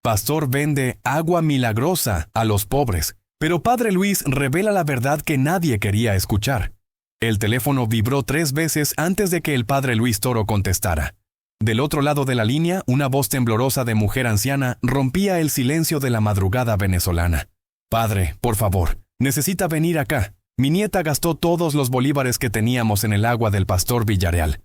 Pastor vende agua milagrosa a los pobres, pero Padre Luis revela la verdad que nadie quería escuchar. El teléfono vibró 3 veces antes de que el Padre Luis Toro contestara. Del otro lado de la línea, una voz temblorosa de mujer anciana rompía el silencio de la madrugada venezolana. Padre, por favor, necesita venir acá. Mi nieta gastó todos los bolívares que teníamos en el agua del Pastor Villarreal.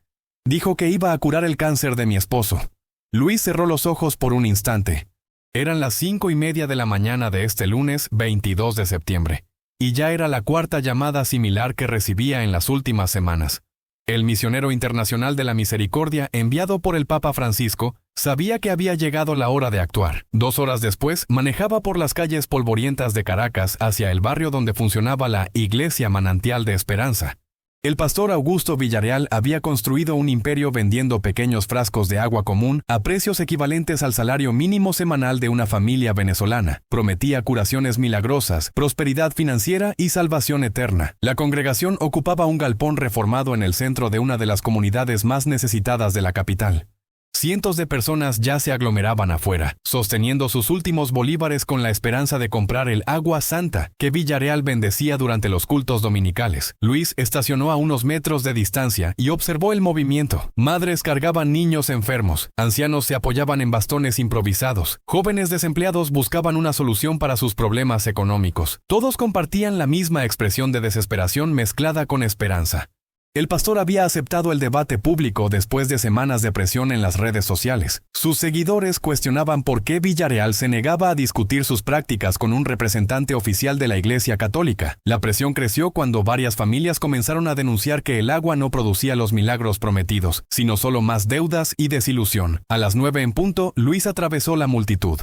Dijo que iba a curar el cáncer de mi esposo. Luis cerró los ojos por un instante. Eran las 5:30 de la mañana de este lunes 22 de septiembre, y ya era la 4ª llamada similar que recibía en las últimas semanas. El misionero internacional de la misericordia, enviado por el Papa Francisco, sabía que había llegado la hora de actuar. 2 horas después, manejaba por las calles polvorientas de Caracas hacia el barrio donde funcionaba la Iglesia Manantial de Esperanza. El pastor Augusto Villarreal había construido un imperio vendiendo pequeños frascos de agua común a precios equivalentes al salario mínimo semanal de una familia venezolana. Prometía curaciones milagrosas, prosperidad financiera y salvación eterna. La congregación ocupaba un galpón reformado en el centro de una de las comunidades más necesitadas de la capital. Cientos de personas ya se aglomeraban afuera, sosteniendo sus últimos bolívares con la esperanza de comprar el agua santa que Villarreal bendecía durante los cultos dominicales. Luis estacionó a unos metros de distancia y observó el movimiento. Madres cargaban niños enfermos, ancianos se apoyaban en bastones improvisados, jóvenes desempleados buscaban una solución para sus problemas económicos. Todos compartían la misma expresión de desesperación mezclada con esperanza. El pastor había aceptado el debate público después de semanas de presión en las redes sociales. Sus seguidores cuestionaban por qué Villarreal se negaba a discutir sus prácticas con un representante oficial de la Iglesia Católica. La presión creció cuando varias familias comenzaron a denunciar que el agua no producía los milagros prometidos, sino solo más deudas y desilusión. A las 9 en punto, Luis atravesó la multitud.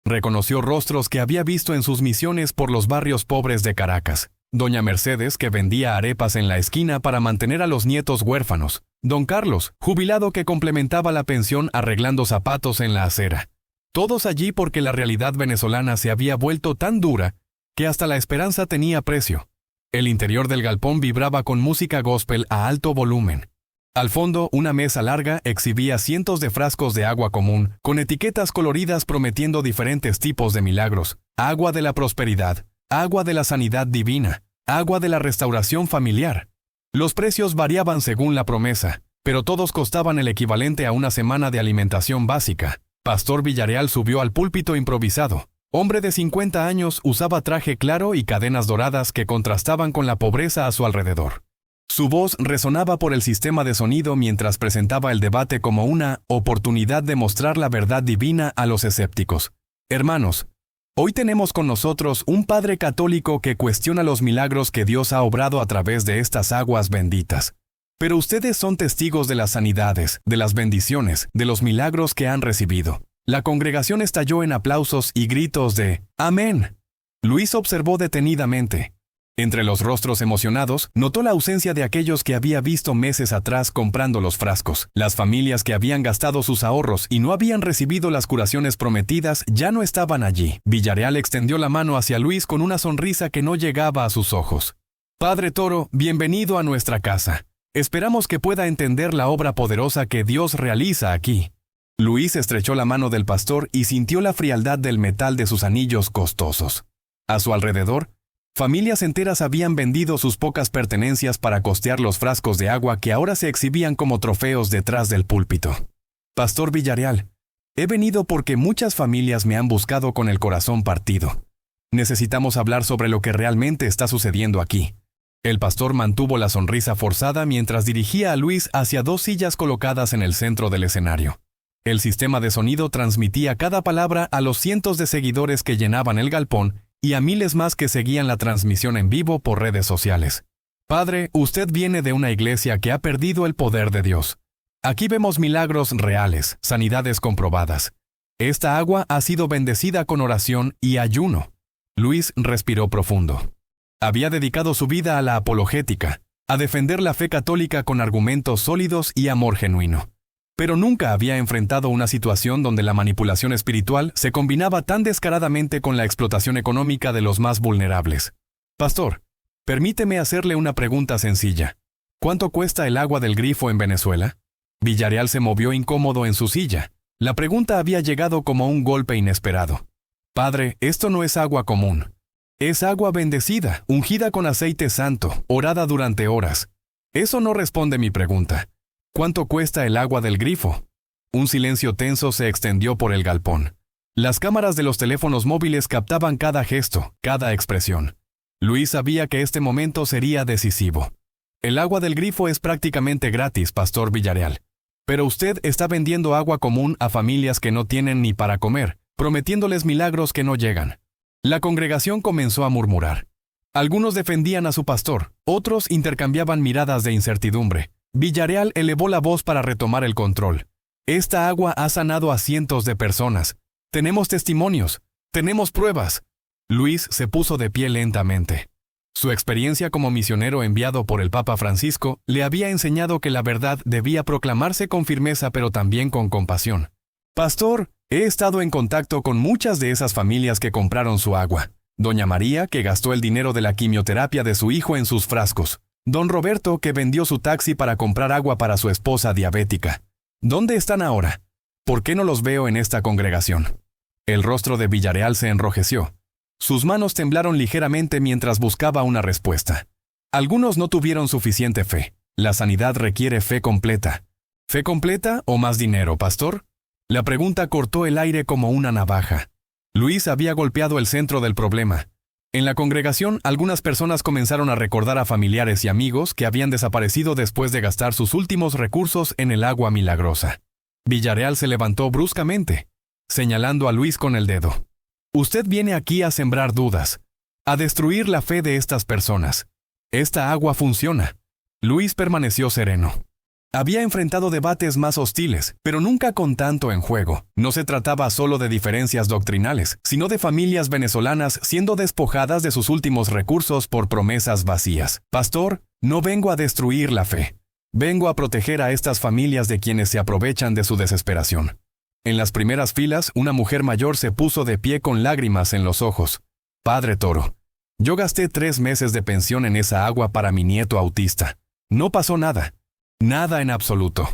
Reconoció rostros que había visto en sus misiones por los barrios pobres de Caracas. Doña Mercedes, que vendía arepas en la esquina para mantener a los nietos huérfanos. Don Carlos, jubilado que complementaba la pensión arreglando zapatos en la acera. Todos allí porque la realidad venezolana se había vuelto tan dura que hasta la esperanza tenía precio. El interior del galpón vibraba con música gospel a alto volumen. Al fondo, una mesa larga exhibía cientos de frascos de agua común, con etiquetas coloridas prometiendo diferentes tipos de milagros. Agua de la prosperidad, agua de la sanidad divina, agua de la restauración familiar. Los precios variaban según la promesa, pero todos costaban el equivalente a una semana de alimentación básica. Pastor Villarreal subió al púlpito improvisado. Hombre de 50 años, usaba traje claro y cadenas doradas que contrastaban con la pobreza a su alrededor. Su voz resonaba por el sistema de sonido mientras presentaba el debate como una oportunidad de mostrar la verdad divina a los escépticos. Hermanos, hoy tenemos con nosotros un padre católico que cuestiona los milagros que Dios ha obrado a través de estas aguas benditas. Pero ustedes son testigos de las sanidades, de las bendiciones, de los milagros que han recibido. La congregación estalló en aplausos y gritos de «Amén». Luis observó detenidamente. Entre los rostros emocionados, notó la ausencia de aquellos que había visto meses atrás comprando los frascos. Las familias que habían gastado sus ahorros y no habían recibido las curaciones prometidas ya no estaban allí. Villarreal extendió la mano hacia Luis con una sonrisa que no llegaba a sus ojos. «Padre Toro, bienvenido a nuestra casa. Esperamos que pueda entender la obra poderosa que Dios realiza aquí». Luis estrechó la mano del pastor y sintió la frialdad del metal de sus anillos costosos. A su alrededor, familias enteras habían vendido sus pocas pertenencias para costear los frascos de agua que ahora se exhibían como trofeos detrás del púlpito. «Pastor Villarreal, he venido porque muchas familias me han buscado con el corazón partido. Necesitamos hablar sobre lo que realmente está sucediendo aquí». El pastor mantuvo la sonrisa forzada mientras dirigía a Luis hacia 2 sillas colocadas en el centro del escenario. El sistema de sonido transmitía cada palabra a los cientos de seguidores que llenaban el galpón y a miles más que seguían la transmisión en vivo por redes sociales. «Padre, usted viene de una iglesia que ha perdido el poder de Dios. Aquí vemos milagros reales, sanidades comprobadas. Esta agua ha sido bendecida con oración y ayuno». Luis respiró profundo. Había dedicado su vida a la apologética, a defender la fe católica con argumentos sólidos y amor genuino. Pero nunca había enfrentado una situación donde la manipulación espiritual se combinaba tan descaradamente con la explotación económica de los más vulnerables. «Pastor, permíteme hacerle una pregunta sencilla. ¿Cuánto cuesta el agua del grifo en Venezuela?» Villarreal se movió incómodo en su silla. La pregunta había llegado como un golpe inesperado. Padre, esto no es agua común. Es agua bendecida, ungida con aceite santo, orada durante horas. Eso no responde mi pregunta. ¿Cuánto cuesta el agua del grifo? Un silencio tenso se extendió por el galpón. Las cámaras de los teléfonos móviles captaban cada gesto, cada expresión. Luis sabía que este momento sería decisivo. El agua del grifo es prácticamente gratis, Pastor Villarreal. Pero usted está vendiendo agua común a familias que no tienen ni para comer, prometiéndoles milagros que no llegan. La congregación comenzó a murmurar. Algunos defendían a su pastor, otros intercambiaban miradas de incertidumbre. Villarreal elevó la voz para retomar el control. Esta agua ha sanado a cientos de personas. Tenemos testimonios, tenemos pruebas. Luis se puso de pie lentamente. Su experiencia como misionero enviado por el Papa Francisco le había enseñado que la verdad debía proclamarse con firmeza pero también con compasión. Pastor, he estado en contacto con muchas de esas familias que compraron su agua. Doña María, que gastó el dinero de la quimioterapia de su hijo en sus frascos. Don Roberto, que vendió su taxi para comprar agua para su esposa diabética. ¿Dónde están ahora? ¿Por qué no los veo en esta congregación? El rostro de Villarreal se enrojeció. Sus manos temblaron ligeramente mientras buscaba una respuesta. Algunos no tuvieron suficiente fe. La sanidad requiere fe completa. ¿Fe completa o más dinero, pastor? La pregunta cortó el aire como una navaja. Luis había golpeado el centro del problema. En la congregación, algunas personas comenzaron a recordar a familiares y amigos que habían desaparecido después de gastar sus últimos recursos en el agua milagrosa. Villarreal se levantó bruscamente, señalando a Luis con el dedo. Usted viene aquí a sembrar dudas, a destruir la fe de estas personas. Esta agua funciona. Luis permaneció sereno. Había enfrentado debates más hostiles, pero nunca con tanto en juego. No se trataba solo de diferencias doctrinales, sino de familias venezolanas siendo despojadas de sus últimos recursos por promesas vacías. Pastor, no vengo a destruir la fe. Vengo a proteger a estas familias de quienes se aprovechan de su desesperación. En las primeras filas, una mujer mayor se puso de pie con lágrimas en los ojos. Padre Toro, yo gasté 3 meses de pensión en esa agua para mi nieto autista. No pasó nada. Nada en absoluto.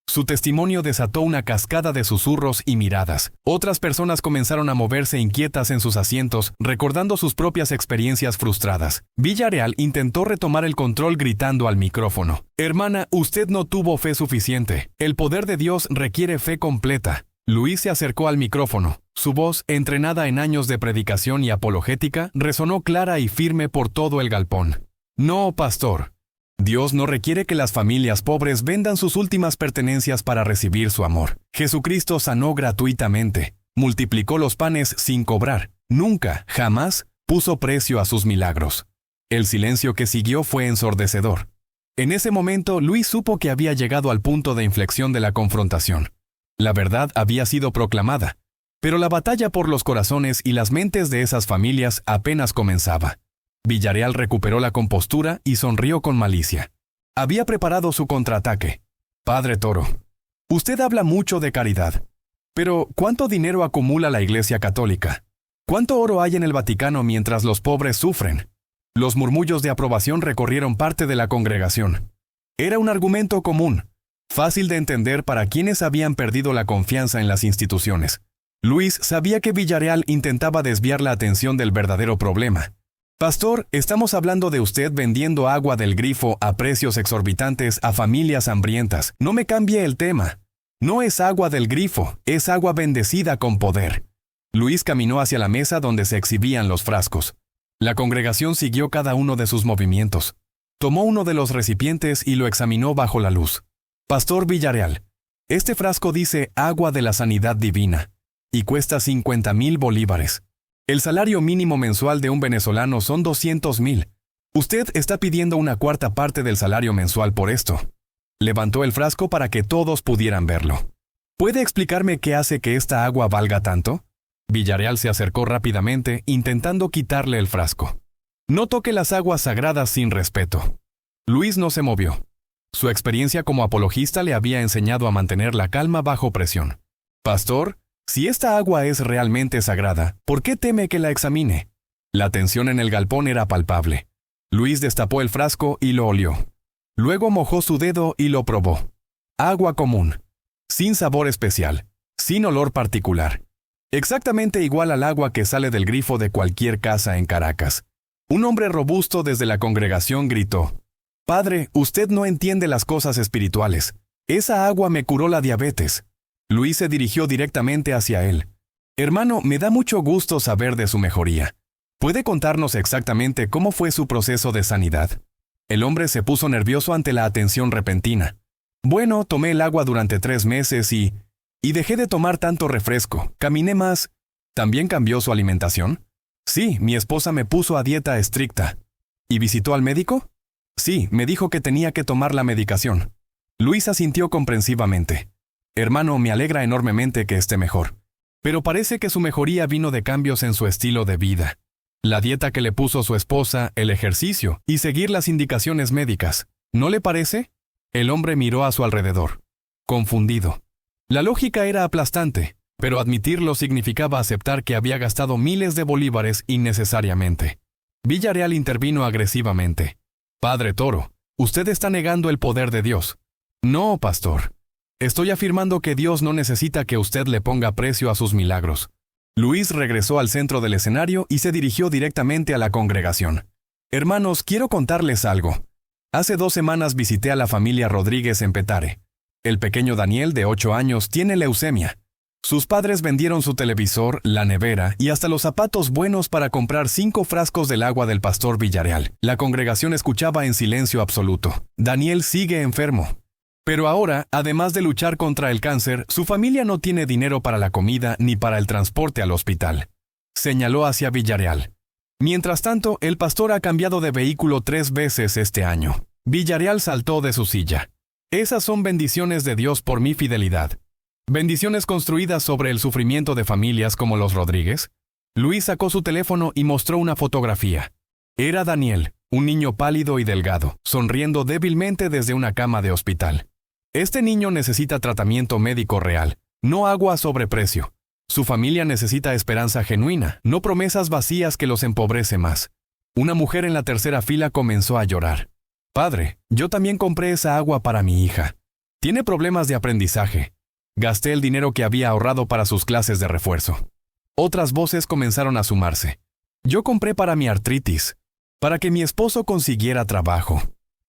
Su testimonio desató una cascada de susurros y miradas. Otras personas comenzaron a moverse inquietas en sus asientos, recordando sus propias experiencias frustradas. Villarreal intentó retomar el control gritando al micrófono. Hermana, usted no tuvo fe suficiente. El poder de Dios requiere fe completa. Luis se acercó al micrófono. Su voz, entrenada en años de predicación y apologética, resonó clara y firme por todo el galpón. No, pastor. Dios no requiere que las familias pobres vendan sus últimas pertenencias para recibir su amor. Jesucristo sanó gratuitamente, multiplicó los panes sin cobrar. Nunca, jamás, puso precio a sus milagros. El silencio que siguió fue ensordecedor. En ese momento, Luis supo que había llegado al punto de inflexión de la confrontación. La verdad había sido proclamada, pero la batalla por los corazones y las mentes de esas familias apenas comenzaba. Villarreal recuperó la compostura y sonrió con malicia. Había preparado su contraataque. Padre Toro, usted habla mucho de caridad. Pero, ¿cuánto dinero acumula la Iglesia Católica? ¿Cuánto oro hay en el Vaticano mientras los pobres sufren? Los murmullos de aprobación recorrieron parte de la congregación. Era un argumento común, fácil de entender para quienes habían perdido la confianza en las instituciones. Luis sabía que Villarreal intentaba desviar la atención del verdadero problema. Pastor, estamos hablando de usted vendiendo agua del grifo a precios exorbitantes a familias hambrientas. No me cambie el tema. No es agua del grifo, es agua bendecida con poder. Luis caminó hacia la mesa donde se exhibían los frascos. La congregación siguió cada uno de sus movimientos. Tomó uno de los recipientes y lo examinó bajo la luz. Pastor Villarreal, este frasco dice agua de la sanidad divina y cuesta 50,000 bolívares. El salario mínimo mensual de un venezolano son 200,000. Usted está pidiendo una cuarta parte del salario mensual por esto. Levantó el frasco para que todos pudieran verlo. ¿Puede explicarme qué hace que esta agua valga tanto? Villarreal se acercó rápidamente, intentando quitarle el frasco. No toque las aguas sagradas sin respeto. Luis no se movió. Su experiencia como apologista le había enseñado a mantener la calma bajo presión. Pastor, si esta agua es realmente sagrada, ¿por qué teme que la examine? La tensión en el galpón era palpable. Luis destapó el frasco y lo olió. Luego mojó su dedo y lo probó. Agua común. Sin sabor especial. sin olor particular. Exactamente igual al agua que sale del grifo de cualquier casa en Caracas. Un hombre robusto desde la congregación gritó: «Padre, usted no entiende las cosas espirituales. Esa agua me curó la diabetes». Luis se dirigió directamente hacia él. «Hermano, me da mucho gusto saber de su mejoría. ¿Puede contarnos exactamente cómo fue su proceso de sanidad?». El hombre se puso nervioso ante la atención repentina. «Bueno, tomé el agua durante 3 meses y dejé de tomar tanto refresco. Caminé más». ¿También cambió su alimentación? «Sí, mi esposa me puso a dieta estricta». ¿Y visitó al médico? «Sí, me dijo que tenía que tomar la medicación». Luis asintió comprensivamente. «Hermano, me alegra enormemente que esté mejor. Pero parece que su mejoría vino de cambios en su estilo de vida. La dieta que le puso su esposa, el ejercicio y seguir las indicaciones médicas. ¿No le parece?». El hombre miró a su alrededor, confundido. La lógica era aplastante, pero admitirlo significaba aceptar que había gastado miles de bolívares innecesariamente. Villarreal intervino agresivamente. «Padre Toro, usted está negando el poder de Dios». «No, pastor. Estoy afirmando que Dios no necesita que usted le ponga precio a sus milagros». Luis regresó al centro del escenario y se dirigió directamente a la congregación. «Hermanos, quiero contarles algo. Hace 2 semanas visité a la familia Rodríguez en Petare. El pequeño Daniel, de 8 años, tiene leucemia. Sus padres vendieron su televisor, la nevera y hasta los zapatos buenos para comprar 5 frascos del agua del pastor Villarreal. La congregación escuchaba en silencio absoluto. Daniel sigue enfermo. Pero ahora, además de luchar contra el cáncer, su familia no tiene dinero para la comida ni para el transporte al hospital», señaló hacia Villarreal. «Mientras tanto, el pastor ha cambiado de vehículo 3 veces este año». Villarreal saltó de su silla. «Esas son bendiciones de Dios por mi fidelidad. Bendiciones construidas sobre el sufrimiento de familias como los Rodríguez». Luis sacó su teléfono y mostró una fotografía. Era Daniel, un niño pálido y delgado, sonriendo débilmente desde una cama de hospital. Este niño necesita tratamiento médico real, no agua a sobreprecio. Su familia necesita esperanza genuina, no promesas vacías que los empobrece más. Una mujer en la tercera fila comenzó a llorar. «Padre, yo también compré esa agua para mi hija. Tiene problemas de aprendizaje. Gasté el dinero que había ahorrado para sus clases de refuerzo». Otras voces comenzaron a sumarse. «Yo compré para mi artritis, para que mi esposo consiguiera trabajo,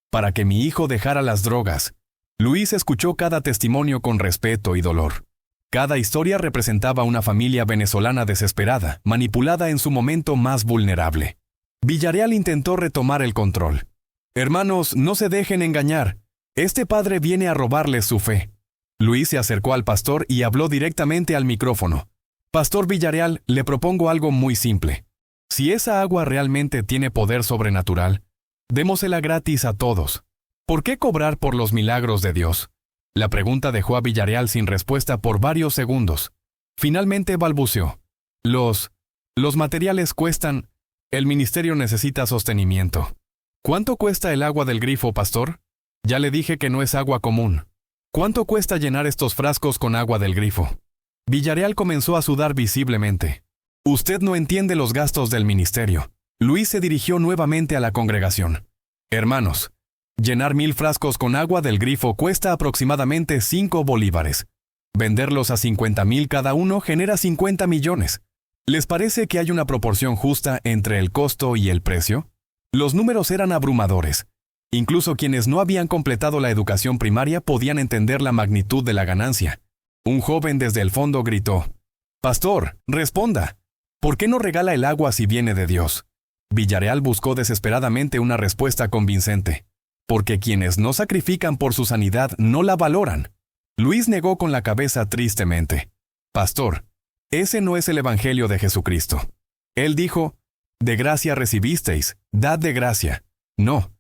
para que mi hijo dejara las drogas». Luis escuchó cada testimonio con respeto y dolor. Cada historia representaba una familia venezolana desesperada, manipulada en su momento más vulnerable. Villarreal intentó retomar el control. «Hermanos, no se dejen engañar. Este padre viene a robarles su fe». Luis se acercó al pastor y habló directamente al micrófono. «Pastor Villarreal, le propongo algo muy simple. Si esa agua realmente tiene poder sobrenatural, démosela gratis a todos. ¿Por qué cobrar por los milagros de Dios?». La pregunta dejó a Villarreal sin respuesta por varios segundos. Finalmente balbuceó. Los materiales cuestan. El ministerio necesita sostenimiento». «¿Cuánto cuesta el agua del grifo, pastor?». «Ya le dije que no es agua común». «¿Cuánto cuesta llenar estos frascos con agua del grifo?». Villarreal comenzó a sudar visiblemente. «Usted no entiende los gastos del ministerio». Luis se dirigió nuevamente a la congregación. «Hermanos, llenar 1000 frascos con agua del grifo cuesta aproximadamente 5 bolívares. Venderlos a 50,000 cada uno genera 50 millones. ¿Les parece que hay una proporción justa entre el costo y el precio?». Los números eran abrumadores. Incluso quienes no habían completado la educación primaria podían entender la magnitud de la ganancia. Un joven desde el fondo gritó: «Pastor, responda. ¿Por qué no regala el agua si viene de Dios?». Villarreal buscó desesperadamente una respuesta convincente. «Porque quienes no sacrifican por su sanidad no la valoran». Luis negó con la cabeza tristemente. «Pastor, ese no es el Evangelio de Jesucristo. Él dijo: de gracia recibisteis, dad de gracia. No,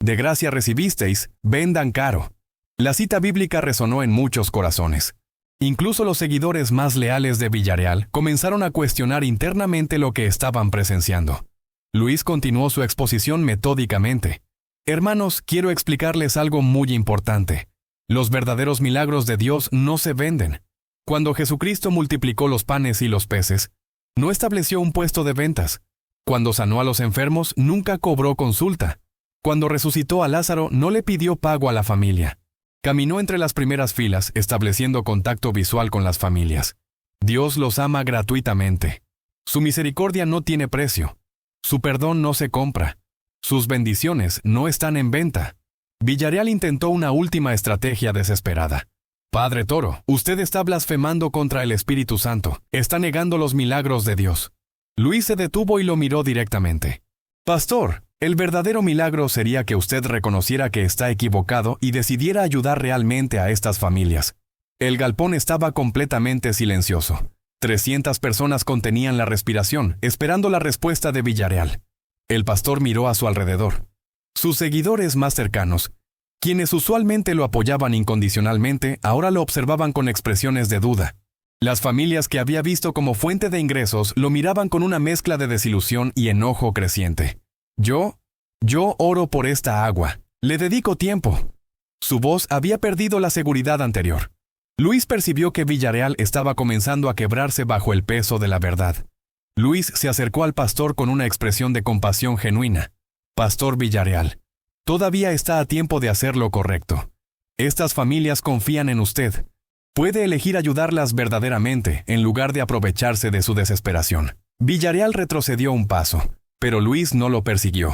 de gracia recibisteis, vendan caro». La cita bíblica resonó en muchos corazones. Incluso los seguidores más leales de Villarreal comenzaron a cuestionar internamente lo que estaban presenciando. Luis continuó su exposición metódicamente. «Hermanos, quiero explicarles algo muy importante. Los verdaderos milagros de Dios no se venden. Cuando Jesucristo multiplicó los panes y los peces, no estableció un puesto de ventas. Cuando sanó a los enfermos, nunca cobró consulta. Cuando resucitó a Lázaro, no le pidió pago a la familia. Caminó entre las primeras filas, estableciendo contacto visual con las familias. Dios los ama gratuitamente. Su misericordia no tiene precio. Su perdón no se compra. Sus bendiciones no están en venta. Villarreal intentó una última estrategia desesperada. Padre Toro, usted está blasfemando contra el Espíritu Santo. Está negando los milagros de Dios. Luis se detuvo y lo miró directamente. Pastor, el verdadero milagro sería que usted reconociera que está equivocado y decidiera ayudar realmente a estas familias. El galpón estaba completamente silencioso. 300 personas contenían la respiración, esperando la respuesta de Villarreal. El pastor miró a su alrededor. Sus seguidores más cercanos, quienes usualmente lo apoyaban incondicionalmente, ahora lo observaban con expresiones de duda. Las familias que había visto como fuente de ingresos lo miraban con una mezcla de desilusión y enojo creciente. Yo oro por esta agua. Le dedico tiempo. Su voz había perdido la seguridad anterior. Luis percibió que Villarreal estaba comenzando a quebrarse bajo el peso de la verdad. Luis se acercó al pastor con una expresión de compasión genuina. Pastor Villarreal, todavía está a tiempo de hacer lo correcto. Estas familias confían en usted. Puede elegir ayudarlas verdaderamente en lugar de aprovecharse de su desesperación. Villarreal retrocedió un paso, pero Luis no lo persiguió.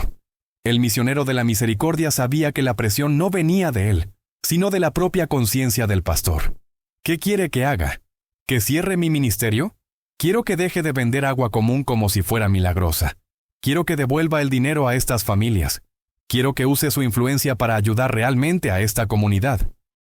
El misionero de la misericordia sabía que la presión no venía de él, sino de la propia conciencia del pastor. ¿Qué quiere que haga? ¿Que cierre mi ministerio? Quiero que deje de vender agua común como si fuera milagrosa. Quiero que devuelva el dinero a estas familias. Quiero que use su influencia para ayudar realmente a esta comunidad.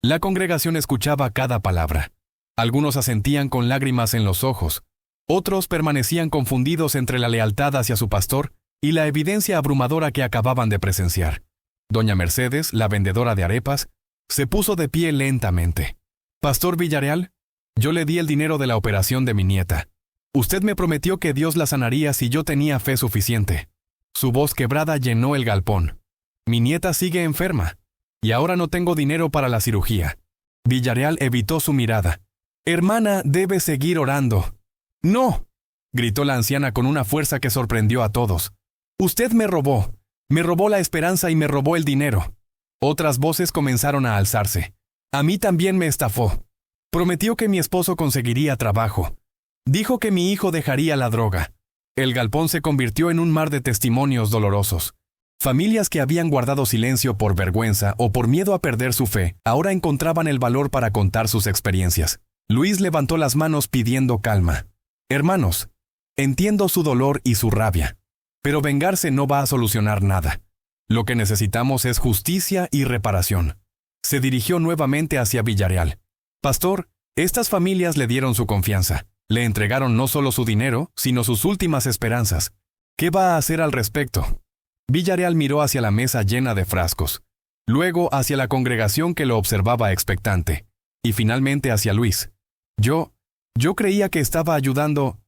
La congregación escuchaba cada palabra. Algunos asentían con lágrimas en los ojos. Otros permanecían confundidos entre la lealtad hacia su pastor y la evidencia abrumadora que acababan de presenciar. Doña Mercedes, la vendedora de arepas, se puso de pie lentamente. Pastor Villarreal, yo le di el dinero de la operación de mi nieta. Usted me prometió que Dios la sanaría si yo tenía fe suficiente. Su voz quebrada llenó el galpón. Mi nieta sigue enferma, y ahora no tengo dinero para la cirugía. Villarreal evitó su mirada. Hermana, debe seguir orando. ¡No!, gritó la anciana con una fuerza que sorprendió a todos. Usted me robó la esperanza y me robó el dinero. Otras voces comenzaron a alzarse. A mí también me estafó. Prometió que mi esposo conseguiría trabajo. Dijo que mi hijo dejaría la droga. El galpón se convirtió en un mar de testimonios dolorosos. Familias que habían guardado silencio por vergüenza o por miedo a perder su fe, ahora encontraban el valor para contar sus experiencias. Luis levantó las manos pidiendo calma. Hermanos, entiendo su dolor y su rabia, pero vengarse no va a solucionar nada. Lo que necesitamos es justicia y reparación. Se dirigió nuevamente hacia Villarreal. Pastor, estas familias le dieron su confianza. Le entregaron no solo su dinero, sino sus últimas esperanzas. ¿Qué va a hacer al respecto? Villarreal miró hacia la mesa llena de frascos, luego hacia la congregación que lo observaba expectante, y finalmente hacia Luis. Yo creía que estaba ayudando.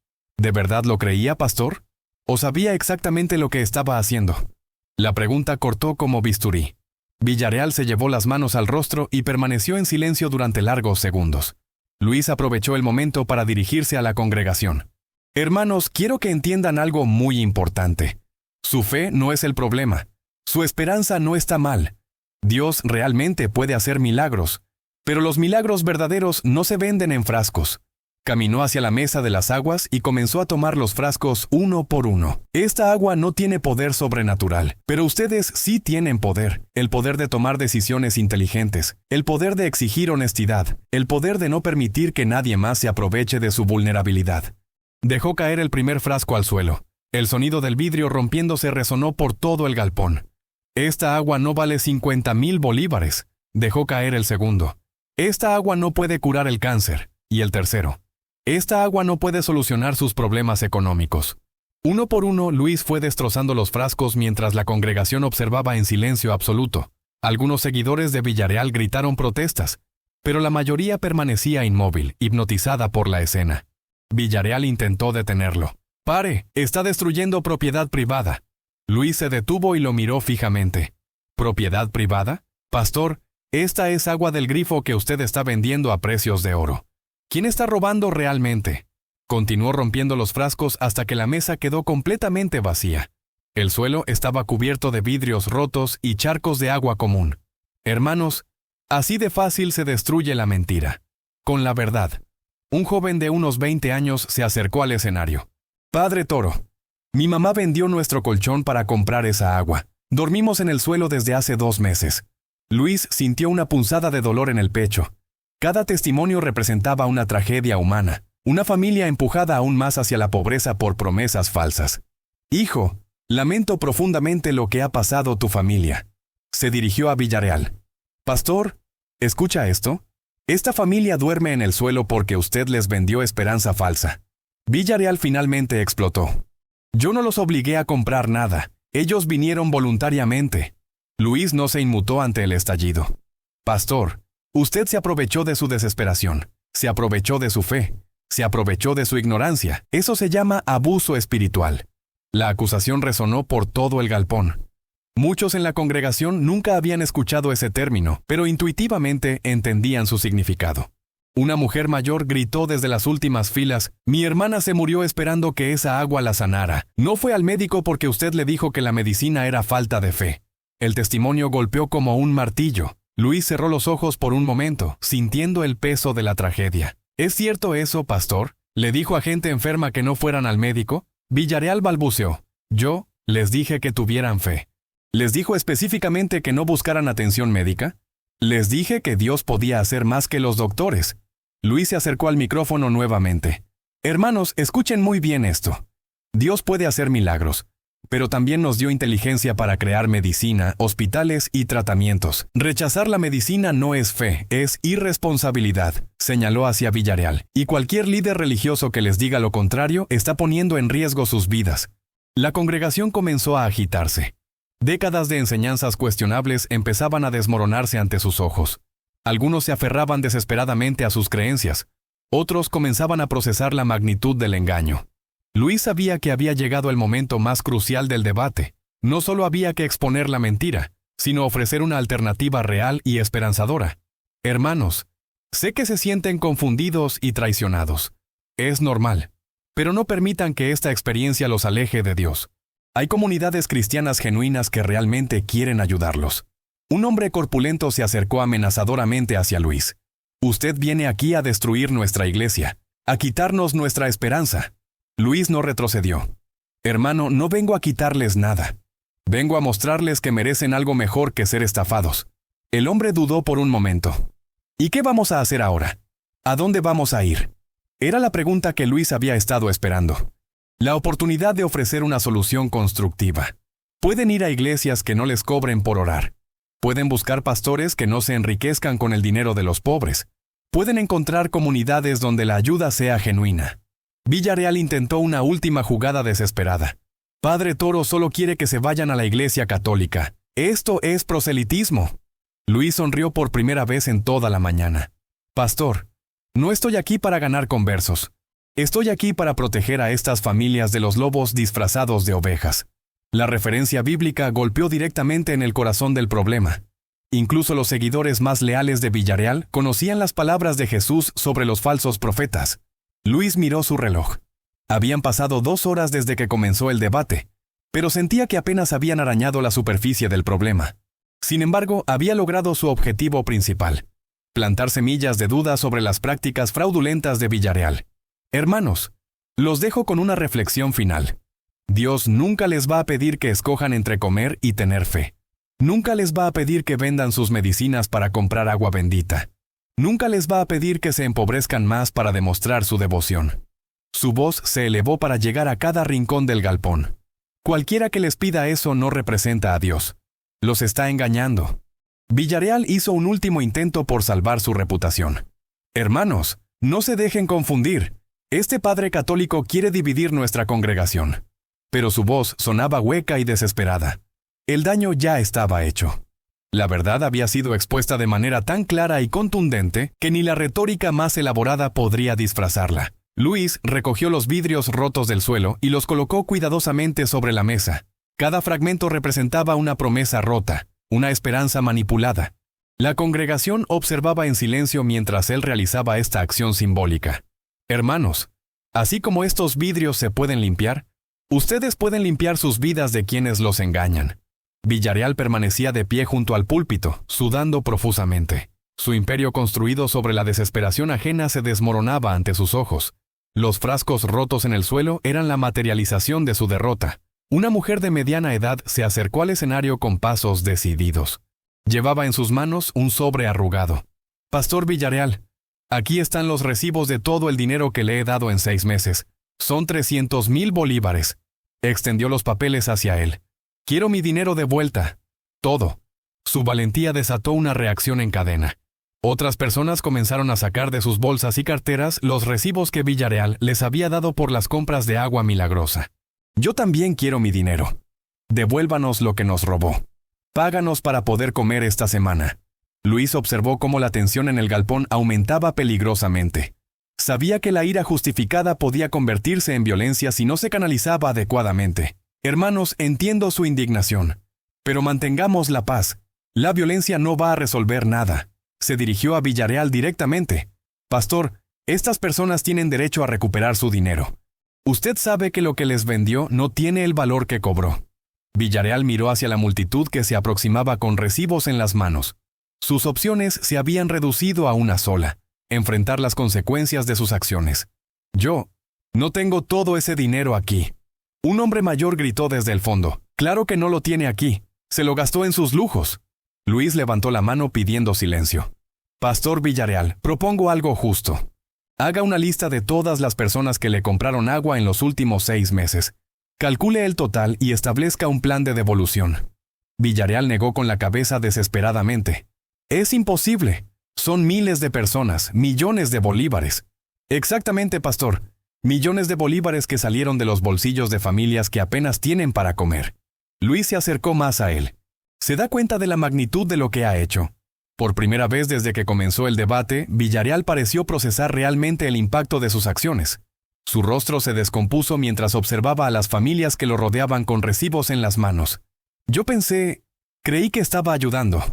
¿De verdad lo creía, pastor? ¿O sabía exactamente lo que estaba haciendo? La pregunta cortó como bisturí. Villarreal se llevó las manos al rostro y permaneció en silencio durante largos segundos. Luis aprovechó el momento para dirigirse a la congregación. Hermanos, quiero que entiendan algo muy importante. Su fe no es el problema. Su esperanza no está mal. Dios realmente puede hacer milagros, pero los milagros verdaderos no se venden en frascos. Caminó hacia la mesa de las aguas y comenzó a tomar los frascos uno por uno. Esta agua no tiene poder sobrenatural, pero ustedes sí tienen poder. El poder de tomar decisiones inteligentes, el poder de exigir honestidad, el poder de no permitir que nadie más se aproveche de su vulnerabilidad. Dejó caer el primer frasco al suelo. El sonido del vidrio rompiéndose resonó por todo el galpón. Esta agua no vale 50,000 bolívares. Dejó caer el segundo. Esta agua no puede curar el cáncer. Y el tercero. Esta agua no puede solucionar sus problemas económicos. Uno por uno, Luis fue destrozando los frascos mientras la congregación observaba en silencio absoluto. Algunos seguidores de Villarreal gritaron protestas, pero la mayoría permanecía inmóvil, hipnotizada por la escena. Villarreal intentó detenerlo. «Pare, está destruyendo propiedad privada». Luis se detuvo y lo miró fijamente. «¿Propiedad privada? Pastor, esta es agua del grifo que usted está vendiendo a precios de oro. ¿Quién está robando realmente?». Continuó rompiendo los frascos hasta que la mesa quedó completamente vacía. El suelo estaba cubierto de vidrios rotos y charcos de agua común. «Hermanos, Así de fácil se destruye la mentira. Con la verdad. Un joven de unos 20 años se acercó al escenario. Padre Toro, mi mamá vendió nuestro colchón para comprar esa agua. Dormimos en el suelo desde hace 2 meses. Luis sintió una punzada de dolor en el pecho. Cada testimonio representaba una tragedia humana, una familia empujada aún más hacia la pobreza por promesas falsas. Hijo, lamento profundamente lo que ha pasado tu familia. Se dirigió a Villarreal. Pastor, ¿escucha esto? Esta familia duerme en el suelo porque usted les vendió esperanza falsa. Villarreal finalmente explotó. Yo no los obligué a comprar nada. Ellos vinieron voluntariamente. Luis no se inmutó ante el estallido. Pastor, usted se aprovechó de su desesperación, se aprovechó de su fe, se aprovechó de su ignorancia. Eso se llama abuso espiritual. La acusación resonó por todo el galpón. Muchos en la congregación nunca habían escuchado ese término, pero intuitivamente entendían su significado. Una mujer mayor gritó desde las últimas filas: «Mi hermana se murió esperando que esa agua la sanara. No fue al médico porque usted le dijo que la medicina era falta de fe». El testimonio golpeó como un martillo. Luis cerró los ojos por un momento, sintiendo el peso de la tragedia. «¿Es cierto eso, pastor? ¿Le dijo a gente enferma que no fueran al médico?» Villarreal balbuceó. «Yo les dije que tuvieran fe». ¿Les dijo específicamente que no buscaran atención médica? Les dije que Dios podía hacer más que los doctores. Luis se acercó al micrófono nuevamente. Hermanos, escuchen muy bien esto. Dios puede hacer milagros, pero también nos dio inteligencia para crear medicina, hospitales y tratamientos. Rechazar la medicina no es fe, es irresponsabilidad, señaló hacia Villarreal. Y cualquier líder religioso que les diga lo contrario está poniendo en riesgo sus vidas. La congregación comenzó a agitarse. Décadas de enseñanzas cuestionables empezaban a desmoronarse ante sus ojos. Algunos se aferraban desesperadamente a sus creencias. Otros comenzaban a procesar la magnitud del engaño. Luis sabía que había llegado el momento más crucial del debate. No solo había que exponer la mentira, sino ofrecer una alternativa real y esperanzadora. Hermanos, sé que se sienten confundidos y traicionados. Es normal. Pero no permitan que esta experiencia los aleje de Dios. Hay comunidades cristianas genuinas que realmente quieren ayudarlos. Un hombre corpulento se acercó amenazadoramente hacia Luis. Usted viene aquí a destruir nuestra iglesia, a quitarnos nuestra esperanza. Luis no retrocedió. Hermano, no vengo a quitarles nada. Vengo a mostrarles que merecen algo mejor que ser estafados. El hombre dudó por un momento. ¿Y qué vamos a hacer ahora? ¿A dónde vamos a ir? Era la pregunta que Luis había estado esperando. La oportunidad de ofrecer una solución constructiva. Pueden ir a iglesias que no les cobren por orar. Pueden buscar pastores que no se enriquezcan con el dinero de los pobres. Pueden encontrar comunidades donde la ayuda sea genuina. Villarreal intentó una última jugada desesperada. Padre Toro solo quiere que se vayan a la iglesia católica. Esto es proselitismo. Luis sonrió por primera vez en toda la mañana. Pastor, no estoy aquí para ganar conversos. Estoy aquí para proteger a estas familias de los lobos disfrazados de ovejas. La referencia bíblica golpeó directamente en el corazón del problema. Incluso los seguidores más leales de Villarreal conocían las palabras de Jesús sobre los falsos profetas. Luis miró su reloj. Habían pasado 2 horas desde que comenzó el debate, pero sentía que apenas habían arañado la superficie del problema. Sin embargo, había logrado su objetivo principal: plantar semillas de duda sobre las prácticas fraudulentas de Villarreal. Hermanos, los dejo con una reflexión final. Dios nunca les va a pedir que escojan entre comer y tener fe. Nunca les va a pedir que vendan sus medicinas para comprar agua bendita. Nunca les va a pedir que se empobrezcan más para demostrar su devoción. Su voz se elevó para llegar a cada rincón del galpón. Cualquiera que les pida eso no representa a Dios. Los está engañando. Villarreal hizo un último intento por salvar su reputación. Hermanos, no se dejen confundir. Este padre católico quiere dividir nuestra congregación. Pero su voz sonaba hueca y desesperada. El daño ya estaba hecho. La verdad había sido expuesta de manera tan clara y contundente que ni la retórica más elaborada podría disfrazarla. Luis recogió los vidrios rotos del suelo y los colocó cuidadosamente sobre la mesa. Cada fragmento representaba una promesa rota, una esperanza manipulada. La congregación observaba en silencio mientras él realizaba esta acción simbólica. Hermanos, así como estos vidrios se pueden limpiar, ustedes pueden limpiar sus vidas de quienes los engañan. Villarreal permanecía de pie junto al púlpito, sudando profusamente. Su imperio construido sobre la desesperación ajena se desmoronaba ante sus ojos. Los frascos rotos en el suelo eran la materialización de su derrota. Una mujer de mediana edad se acercó al escenario con pasos decididos. Llevaba en sus manos un sobre arrugado. «Pastor Villarreal, aquí están los recibos de todo el dinero que le he dado en 6 meses. Son 300,000 bolívares». Extendió los papeles hacia él. «Quiero mi dinero de vuelta. Todo». Su valentía desató una reacción en cadena. Otras personas comenzaron a sacar de sus bolsas y carteras los recibos que Villarreal les había dado por las compras de agua milagrosa. «Yo también quiero mi dinero. Devuélvanos lo que nos robó. Páganos para poder comer esta semana». Luis observó cómo la tensión en el galpón aumentaba peligrosamente. Sabía que la ira justificada podía convertirse en violencia si no se canalizaba adecuadamente. «Hermanos, entiendo su indignación. Pero mantengamos la paz. La violencia no va a resolver nada». Se dirigió a Villarreal directamente. «Pastor, estas personas tienen derecho a recuperar su dinero. Usted sabe que lo que les vendió no tiene el valor que cobró». Villarreal miró hacia la multitud que se aproximaba con recibos en las manos. Sus opciones se habían reducido a una sola: enfrentar las consecuencias de sus acciones. «Yo no tengo todo ese dinero aquí». Un hombre mayor gritó desde el fondo. «Claro que no lo tiene aquí. Se lo gastó en sus lujos». Luis levantó la mano pidiendo silencio. «Pastor Villarreal, propongo algo justo. Haga una lista de todas las personas que le compraron agua en los últimos 6 meses. Calcule el total y establezca un plan de devolución». Villarreal negó con la cabeza desesperadamente. «Es imposible. Son miles de personas, millones de bolívares». «Exactamente, pastor. Millones de bolívares que salieron de los bolsillos de familias que apenas tienen para comer». Luis se acercó más a él. ¿Se da cuenta de la magnitud de lo que ha hecho? Por primera vez desde que comenzó el debate, Villarreal pareció procesar realmente el impacto de sus acciones. Su rostro se descompuso mientras observaba a las familias que lo rodeaban con recibos en las manos. Creí que estaba ayudando».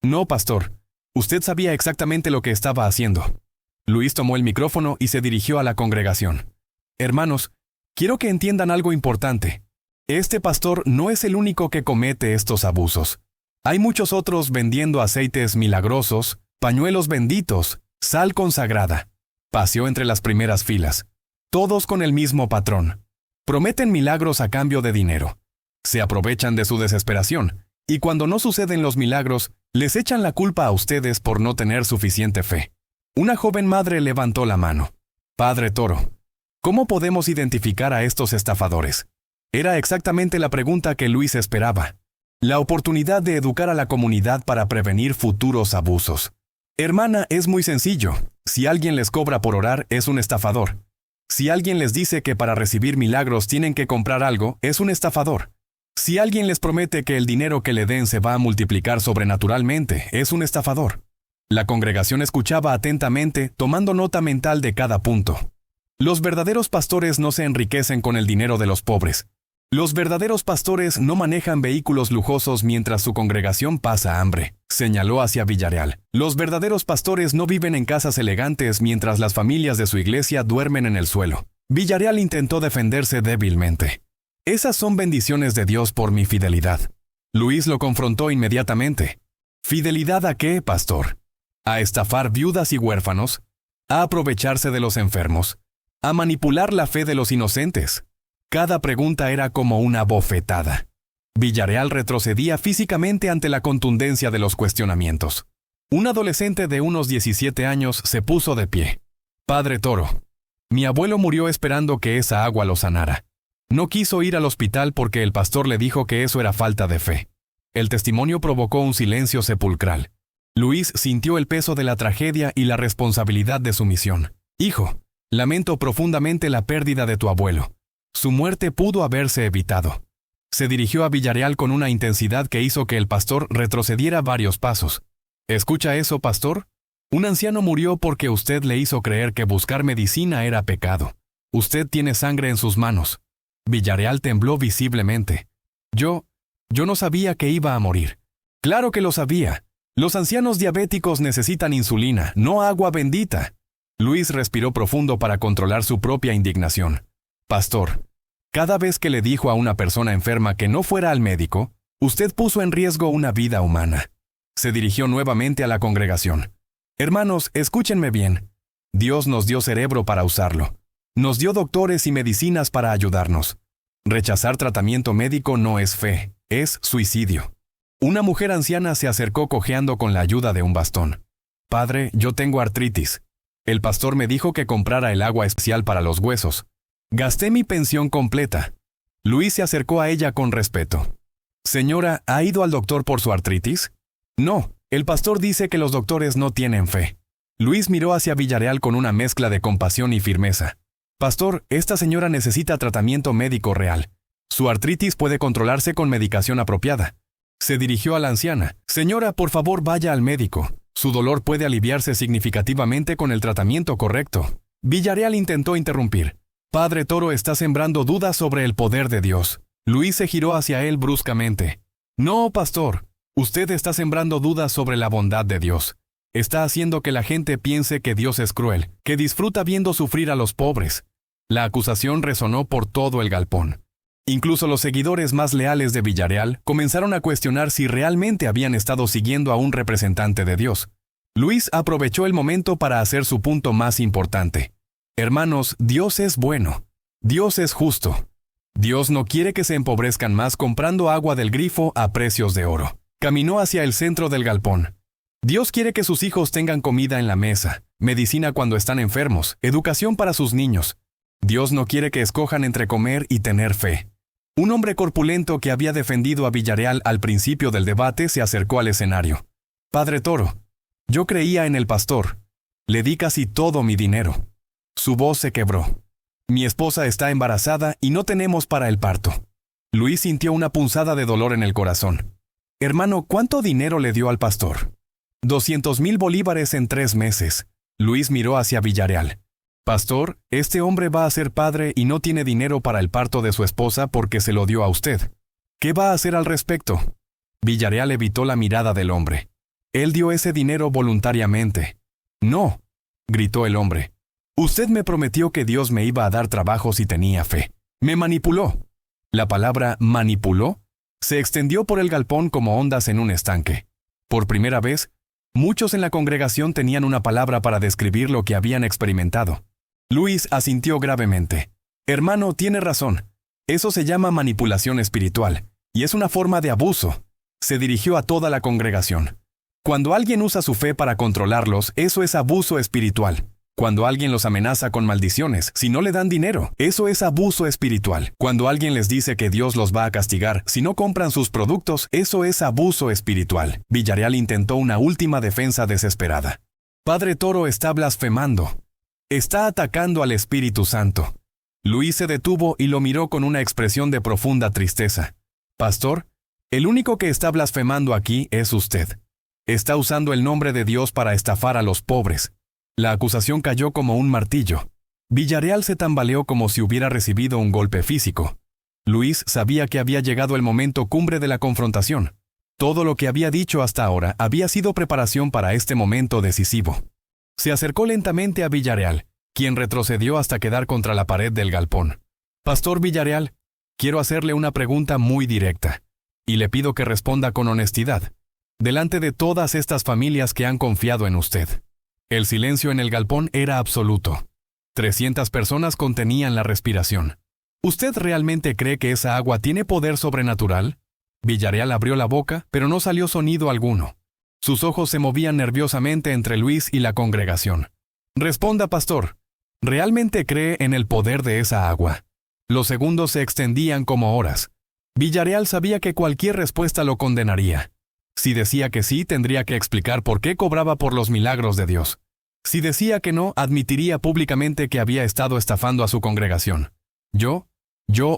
«No, pastor. Usted sabía exactamente lo que estaba haciendo». Luis tomó el micrófono y se dirigió a la congregación. «Hermanos, quiero que entiendan algo importante. Este pastor no es el único que comete estos abusos. Hay muchos otros vendiendo aceites milagrosos, pañuelos benditos, sal consagrada». Paseó entre las primeras filas. «Todos con el mismo patrón. Prometen milagros a cambio de dinero. Se aprovechan de su desesperación, y cuando no suceden los milagros, les echan la culpa a ustedes por no tener suficiente fe». Una joven madre levantó la mano. «Padre Toro, ¿cómo podemos identificar a estos estafadores?». Era exactamente la pregunta que Luis esperaba. La oportunidad de educar a la comunidad para prevenir futuros abusos. «Hermana, es muy sencillo. Si alguien les cobra por orar, es un estafador. Si alguien les dice que para recibir milagros tienen que comprar algo, es un estafador. Si alguien les promete que el dinero que le den se va a multiplicar sobrenaturalmente, es un estafador». La congregación escuchaba atentamente, tomando nota mental de cada punto. Los verdaderos pastores no se enriquecen con el dinero de los pobres. Los verdaderos pastores no manejan vehículos lujosos mientras su congregación pasa hambre, señaló hacia Villarreal. Los verdaderos pastores no viven en casas elegantes mientras las familias de su iglesia duermen en el suelo. Villarreal intentó defenderse débilmente. «Esas son bendiciones de Dios por mi fidelidad». Luis lo confrontó inmediatamente. «¿Fidelidad a qué, pastor? ¿A estafar viudas y huérfanos? ¿A aprovecharse de los enfermos? ¿A manipular la fe de los inocentes?». Cada pregunta era como una bofetada. Villarreal retrocedía físicamente ante la contundencia de los cuestionamientos. Un adolescente de unos 17 años se puso de pie. «Padre Toro, mi abuelo murió esperando que esa agua lo sanara. No quiso ir al hospital porque el pastor le dijo que eso era falta de fe». El testimonio provocó un silencio sepulcral. Luis sintió el peso de la tragedia y la responsabilidad de su misión. «Hijo, lamento profundamente la pérdida de tu abuelo. Su muerte pudo haberse evitado». Se dirigió a Villarreal con una intensidad que hizo que el pastor retrocediera varios pasos. «¿Escucha eso, pastor? Un anciano murió porque usted le hizo creer que buscar medicina era pecado. Usted tiene sangre en sus manos». Villarreal tembló visiblemente. Yo no sabía que iba a morir». «Claro que lo sabía. Los ancianos diabéticos necesitan insulina, no agua bendita». Luis respiró profundo para controlar su propia indignación. «Pastor, cada vez que le dijo a una persona enferma que no fuera al médico, usted puso en riesgo una vida humana». Se dirigió nuevamente a la congregación. Hermanos, escúchenme bien. Dios nos dio cerebro para usarlo. Nos dio doctores y medicinas para ayudarnos. Rechazar tratamiento médico no es fe, es suicidio. Una mujer anciana se acercó cojeando con la ayuda de un bastón. Padre, yo tengo artritis. El pastor me dijo que comprara el agua especial para los huesos. Gasté mi pensión completa. Luis se acercó a ella con respeto. Señora, ¿ha ido al doctor por su artritis? No, el pastor dice que los doctores no tienen fe. Luis miró hacia Villarreal con una mezcla de compasión y firmeza. Pastor, esta señora necesita tratamiento médico real. Su artritis puede controlarse con medicación apropiada. Se dirigió a la anciana. Señora, por favor vaya al médico. Su dolor puede aliviarse significativamente con el tratamiento correcto. Villarreal intentó interrumpir. Padre Toro está sembrando dudas sobre el poder de Dios. Luis se giró hacia él bruscamente. No, pastor. Usted está sembrando dudas sobre la bondad de Dios. Está haciendo que la gente piense que Dios es cruel, que disfruta viendo sufrir a los pobres. La acusación resonó por todo el galpón. Incluso los seguidores más leales de Villarreal comenzaron a cuestionar si realmente habían estado siguiendo a un representante de Dios. Luis aprovechó el momento para hacer su punto más importante. Hermanos, Dios es bueno. Dios es justo. Dios no quiere que se empobrezcan más comprando agua del grifo a precios de oro. Caminó hacia el centro del galpón. Dios quiere que sus hijos tengan comida en la mesa, medicina cuando están enfermos, educación para sus niños. Dios no quiere que escojan entre comer y tener fe. Un hombre corpulento que había defendido a Villarreal al principio del debate se acercó al escenario. Padre Toro, yo creía en el pastor. Le di casi todo mi dinero. Su voz se quebró. Mi esposa está embarazada y no tenemos para el parto. Luis sintió una punzada de dolor en el corazón. Hermano, ¿cuánto dinero le dio al pastor? 200,000 bolívares en 3 meses. Luis miró hacia Villarreal. Pastor, este hombre va a ser padre y no tiene dinero para el parto de su esposa porque se lo dio a usted. ¿Qué va a hacer al respecto? Villarreal evitó la mirada del hombre. Él dio ese dinero voluntariamente. No, gritó el hombre. Usted me prometió que Dios me iba a dar trabajo si tenía fe. Me manipuló. La palabra manipuló se extendió por el galpón como ondas en un estanque. Por primera vez, muchos en la congregación tenían una palabra para describir lo que habían experimentado. Luis asintió gravemente. Hermano, tiene razón. Eso se llama manipulación espiritual, y es una forma de abuso. Se dirigió a toda la congregación. Cuando alguien usa su fe para controlarlos, eso es abuso espiritual. Cuando alguien los amenaza con maldiciones, si no le dan dinero, eso es abuso espiritual. Cuando alguien les dice que Dios los va a castigar si no compran sus productos, eso es abuso espiritual. Villarreal intentó una última defensa desesperada. Padre Toro está blasfemando. Está atacando al Espíritu Santo. Luis se detuvo y lo miró con una expresión de profunda tristeza. Pastor, el único que está blasfemando aquí es usted. Está usando el nombre de Dios para estafar a los pobres. La acusación cayó como un martillo. Villarreal se tambaleó como si hubiera recibido un golpe físico. Luis sabía que había llegado el momento cumbre de la confrontación. Todo lo que había dicho hasta ahora había sido preparación para este momento decisivo. Se acercó lentamente a Villarreal, quien retrocedió hasta quedar contra la pared del galpón. Pastor Villarreal, quiero hacerle una pregunta muy directa, y le pido que responda con honestidad, delante de todas estas familias que han confiado en usted. El silencio en el galpón era absoluto. 300 personas contenían la respiración. ¿Usted realmente cree que esa agua tiene poder sobrenatural? Villarreal abrió la boca, pero no salió sonido alguno. Sus ojos se movían nerviosamente entre Luis y la congregación. Responda, pastor. ¿Realmente cree en el poder de esa agua? Los segundos se extendían como horas. Villarreal sabía que cualquier respuesta lo condenaría. Si decía que sí, tendría que explicar por qué cobraba por los milagros de Dios. Si decía que no, admitiría públicamente que había estado estafando a su congregación. Yo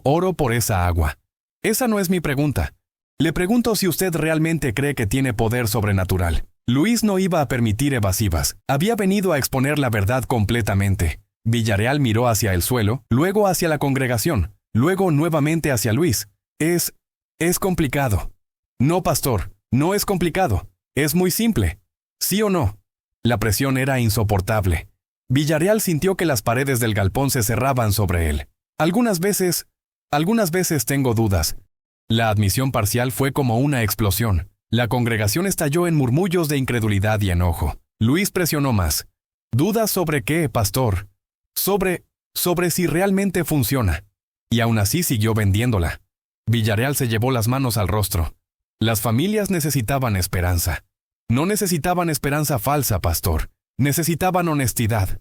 oro por esa agua. Esa no es mi pregunta. Le pregunto si usted realmente cree que tiene poder sobrenatural. Luis no iba a permitir evasivas. Había venido a exponer la verdad completamente. Villarreal miró hacia el suelo, luego hacia la congregación, luego nuevamente hacia Luis. Es complicado. No, pastor. No es complicado, es muy simple. ¿Sí o no? La presión era insoportable. Villarreal sintió que las paredes del galpón se cerraban sobre él. Algunas veces tengo dudas. La admisión parcial fue como una explosión. La congregación estalló en murmullos de incredulidad y enojo. Luis presionó más. ¿Dudas sobre qué, pastor? Sobre si realmente funciona. Y aún así siguió vendiéndola. Villarreal se llevó las manos al rostro. Las familias necesitaban esperanza. No necesitaban esperanza falsa, pastor. Necesitaban honestidad.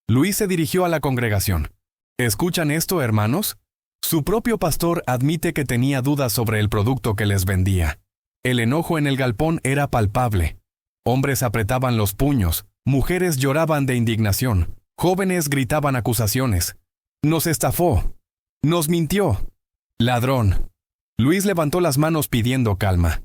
Luis se dirigió a la congregación. ¿Escuchan esto, hermanos? Su propio pastor admite que tenía dudas sobre el producto que les vendía. El enojo en el galpón era palpable. Hombres apretaban los puños, mujeres lloraban de indignación, jóvenes gritaban acusaciones. Nos estafó. Nos mintió. Ladrón. Luis levantó las manos pidiendo calma.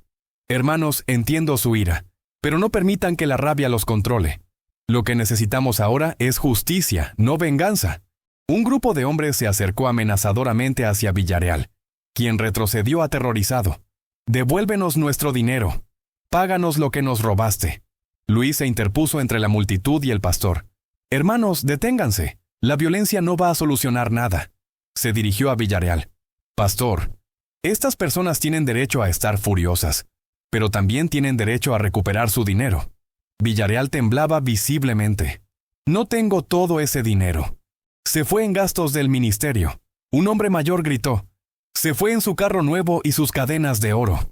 Hermanos, entiendo su ira, pero no permitan que la rabia los controle. Lo que necesitamos ahora es justicia, no venganza. Un grupo de hombres se acercó amenazadoramente hacia Villarreal, quien retrocedió aterrorizado. «Devuélvenos nuestro dinero. Páganos lo que nos robaste». Luis se interpuso entre la multitud y el pastor. «Hermanos, deténganse. La violencia no va a solucionar nada». Se dirigió a Villarreal. «Pastor, estas personas tienen derecho a estar furiosas, pero también tienen derecho a recuperar su dinero». Villarreal temblaba visiblemente. «No tengo todo ese dinero. Se fue en gastos del ministerio». Un hombre mayor gritó. «Se fue en su carro nuevo y sus cadenas de oro».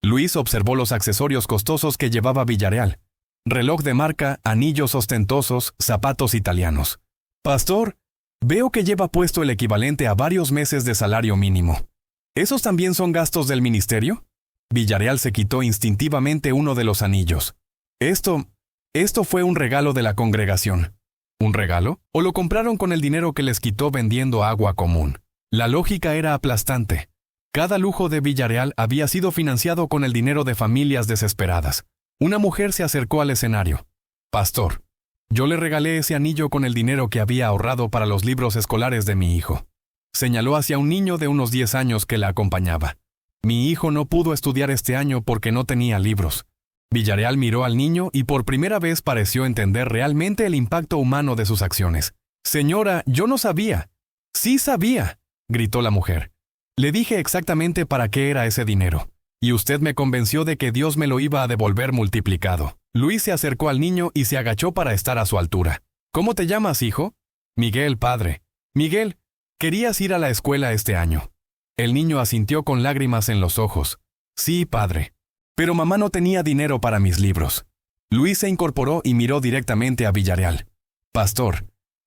Luis observó los accesorios costosos que llevaba Villarreal. Reloj de marca, anillos ostentosos, zapatos italianos. «Pastor, veo que lleva puesto el equivalente a varios meses de salario mínimo. ¿Esos también son gastos del ministerio?» Villarreal se quitó instintivamente uno de los anillos. Esto fue un regalo de la congregación». ¿Un regalo? ¿O lo compraron con el dinero que les quitó vendiendo agua común? La lógica era aplastante. Cada lujo de Villarreal había sido financiado con el dinero de familias desesperadas. Una mujer se acercó al escenario. «Pastor, yo le regalé ese anillo con el dinero que había ahorrado para los libros escolares de mi hijo». Señaló hacia un niño de unos 10 años que la acompañaba. «Mi hijo no pudo estudiar este año porque no tenía libros». Villarreal miró al niño y por primera vez pareció entender realmente el impacto humano de sus acciones. «Señora, yo no sabía». «Sí sabía», gritó la mujer. «Le dije exactamente para qué era ese dinero. Y usted me convenció de que Dios me lo iba a devolver multiplicado». Luis se acercó al niño y se agachó para estar a su altura. «¿Cómo te llamas, hijo?» «Miguel, padre». «Miguel, querías ir a la escuela este año». El niño asintió con lágrimas en los ojos. «Sí, padre. Pero mamá no tenía dinero para mis libros». Luis se incorporó y miró directamente a Villarreal. «Pastor,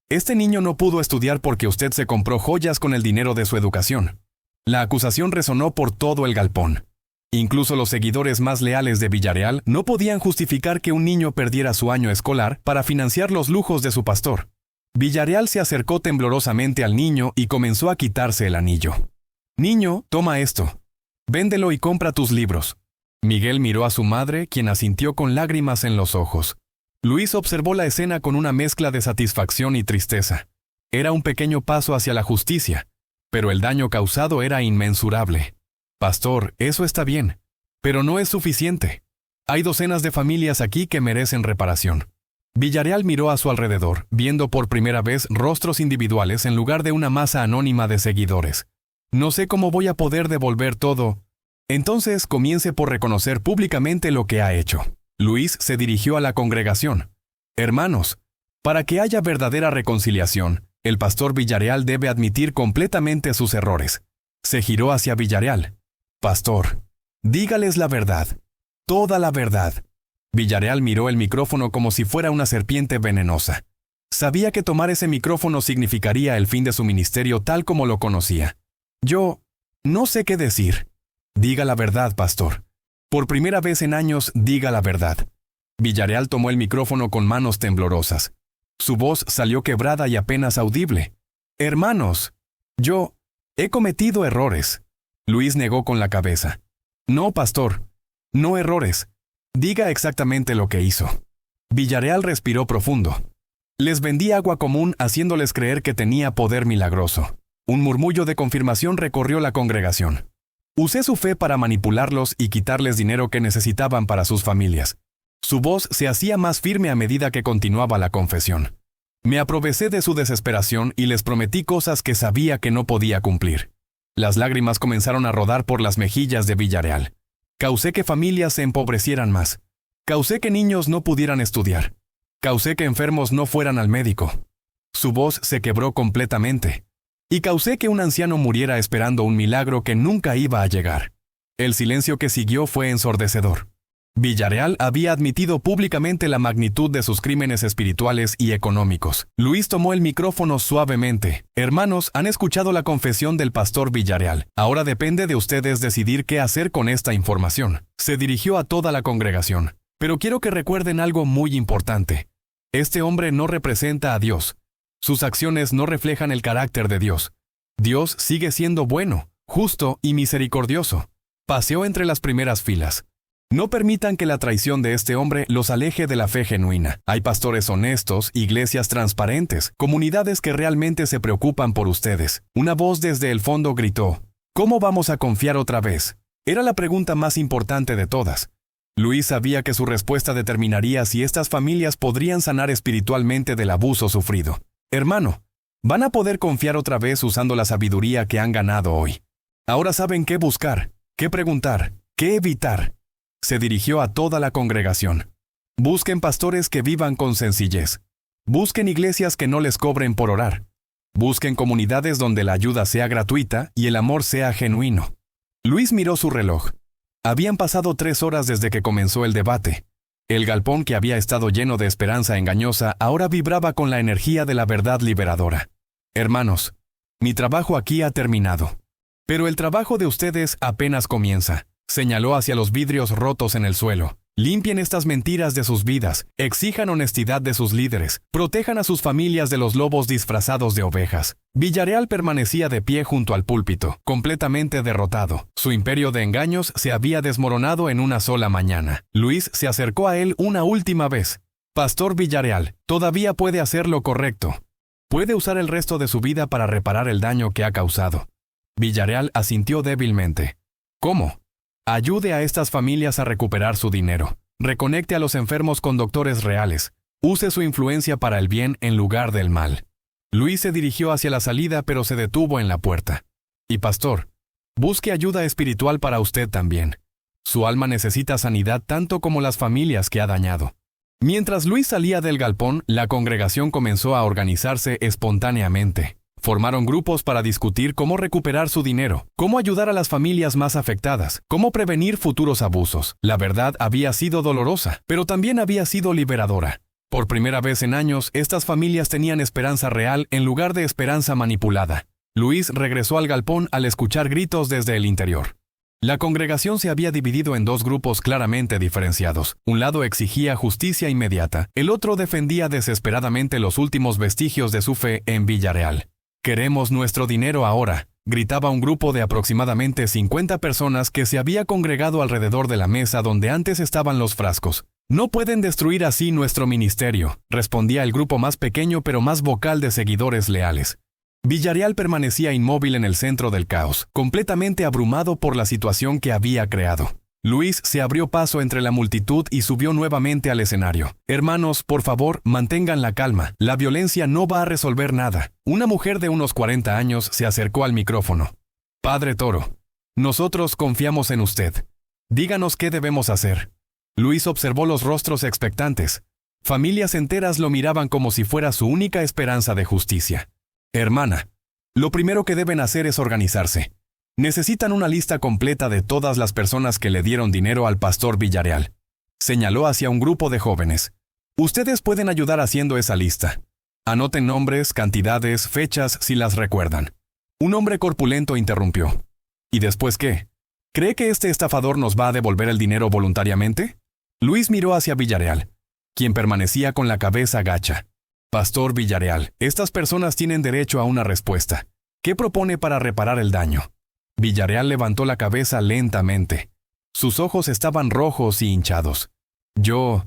este niño no pudo estudiar porque usted se compró joyas con el dinero de su educación». La acusación resonó por todo el galpón. Incluso los seguidores más leales de Villarreal no podían justificar que un niño perdiera su año escolar para financiar los lujos de su pastor. Villarreal se acercó temblorosamente al niño y comenzó a quitarse el anillo. «Niño, toma esto. Véndelo y compra tus libros». Miguel miró a su madre, quien asintió con lágrimas en los ojos. Luis observó la escena con una mezcla de satisfacción y tristeza. Era un pequeño paso hacia la justicia, pero el daño causado era inmensurable. «Pastor, eso está bien, pero no es suficiente. Hay docenas de familias aquí que merecen reparación». Villarreal miró a su alrededor, viendo por primera vez rostros individuales en lugar de una masa anónima de seguidores. «No sé cómo voy a poder devolver todo». «Entonces comience por reconocer públicamente lo que ha hecho». Luis se dirigió a la congregación. «Hermanos, para que haya verdadera reconciliación, el pastor Villarreal debe admitir completamente sus errores». Se giró hacia Villarreal. «Pastor, dígales la verdad, toda la verdad». Villarreal miró el micrófono como si fuera una serpiente venenosa. Sabía que tomar ese micrófono significaría el fin de su ministerio tal como lo conocía. «Yo no sé qué decir». «Diga la verdad, pastor. Por primera vez en años, diga la verdad». Villarreal tomó el micrófono con manos temblorosas. Su voz salió quebrada y apenas audible. «Hermanos, yo he cometido errores». Luis negó con la cabeza. «No, pastor, no errores. Diga exactamente lo que hizo». Villarreal respiró profundo. «Les vendí agua común haciéndoles creer que tenía poder milagroso». Un murmullo de confirmación recorrió la congregación. «Usé su fe para manipularlos y quitarles dinero que necesitaban para sus familias». Su voz se hacía más firme a medida que continuaba la confesión. «Me aproveché de su desesperación y les prometí cosas que sabía que no podía cumplir». Las lágrimas comenzaron a rodar por las mejillas de Villarreal. «Causé que familias se empobrecieran más. Causé que niños no pudieran estudiar. Causé que enfermos no fueran al médico. Su voz se quebró completamente. Y causé que un anciano muriera esperando un milagro que nunca iba a llegar. El silencio que siguió fue ensordecedor. Villarreal había admitido públicamente la magnitud de sus crímenes espirituales y económicos. Luis tomó el micrófono suavemente. Hermanos, han escuchado la confesión del pastor Villarreal. Ahora depende de ustedes decidir qué hacer con esta información. Se dirigió a toda la congregación. Pero quiero que recuerden algo muy importante. Este hombre no representa a Dios. Sus acciones no reflejan el carácter de Dios. Dios sigue siendo bueno, justo y misericordioso. Paseó entre las primeras filas. No permitan que la traición de este hombre los aleje de la fe genuina. Hay pastores honestos, iglesias transparentes, comunidades que realmente se preocupan por ustedes. Una voz desde el fondo gritó: ¿Cómo vamos a confiar otra vez? Era la pregunta más importante de todas. Luis sabía que su respuesta determinaría si estas familias podrían sanar espiritualmente del abuso sufrido. Hermano, van a poder confiar otra vez usando la sabiduría que han ganado hoy. Ahora saben qué buscar, qué preguntar, qué evitar. Se dirigió a toda la congregación. Busquen pastores que vivan con sencillez. Busquen iglesias que no les cobren por orar. Busquen comunidades donde la ayuda sea gratuita y el amor sea genuino. Luis miró su reloj. Habían pasado 3 horas desde que comenzó el debate. El galpón que había estado lleno de esperanza engañosa ahora vibraba con la energía de la verdad liberadora. Hermanos, mi trabajo aquí ha terminado. Pero el trabajo de ustedes apenas comienza. Señaló hacia los vidrios rotos en el suelo. Limpien estas mentiras de sus vidas, exijan honestidad de sus líderes, protejan a sus familias de los lobos disfrazados de ovejas. Villarreal permanecía de pie junto al púlpito, completamente derrotado. Su imperio de engaños se había desmoronado en una sola mañana. Luis se acercó a él una última vez. Pastor Villarreal, todavía puede hacer lo correcto. Puede usar el resto de su vida para reparar el daño que ha causado. Villarreal asintió débilmente. ¿Cómo? Ayude a estas familias a recuperar su dinero. Reconecte a los enfermos con doctores reales. Use su influencia para el bien en lugar del mal. Luis se dirigió hacia la salida, pero se detuvo en la puerta. Y pastor, busque ayuda espiritual para usted también. Su alma necesita sanidad tanto como las familias que ha dañado. Mientras Luis salía del galpón, la congregación comenzó a organizarse espontáneamente. Formaron grupos para discutir cómo recuperar su dinero, cómo ayudar a las familias más afectadas, cómo prevenir futuros abusos. La verdad había sido dolorosa, pero también había sido liberadora. Por primera vez en años, estas familias tenían esperanza real en lugar de esperanza manipulada. Luis regresó al galpón al escuchar gritos desde el interior. La congregación se había dividido en 2 grupos claramente diferenciados. Un lado exigía justicia inmediata, el otro defendía desesperadamente los últimos vestigios de su fe en Villarreal. «Queremos nuestro dinero ahora», gritaba un grupo de aproximadamente 50 personas que se había congregado alrededor de la mesa donde antes estaban los frascos. «No pueden destruir así nuestro ministerio», respondía el grupo más pequeño pero más vocal de seguidores leales. Villarreal permanecía inmóvil en el centro del caos, completamente abrumado por la situación que había creado. Luis se abrió paso entre la multitud y subió nuevamente al escenario. «Hermanos, por favor, mantengan la calma. La violencia no va a resolver nada». Una mujer de unos 40 años se acercó al micrófono. «Padre Toro, nosotros confiamos en usted. Díganos qué debemos hacer». Luis observó los rostros expectantes. Familias enteras lo miraban como si fuera su única esperanza de justicia. «Hermana, lo primero que deben hacer es organizarse. Necesitan una lista completa de todas las personas que le dieron dinero al pastor Villarreal». Señaló hacia un grupo de jóvenes. «Ustedes pueden ayudar haciendo esa lista. Anoten nombres, cantidades, fechas si las recuerdan». Un hombre corpulento interrumpió. «¿Y después qué? ¿Cree que este estafador nos va a devolver el dinero voluntariamente?» Luis miró hacia Villarreal, quien permanecía con la cabeza gacha. «Pastor Villarreal, estas personas tienen derecho a una respuesta. ¿Qué propone para reparar el daño?» Villarreal levantó la cabeza lentamente. Sus ojos estaban rojos y hinchados. «Yo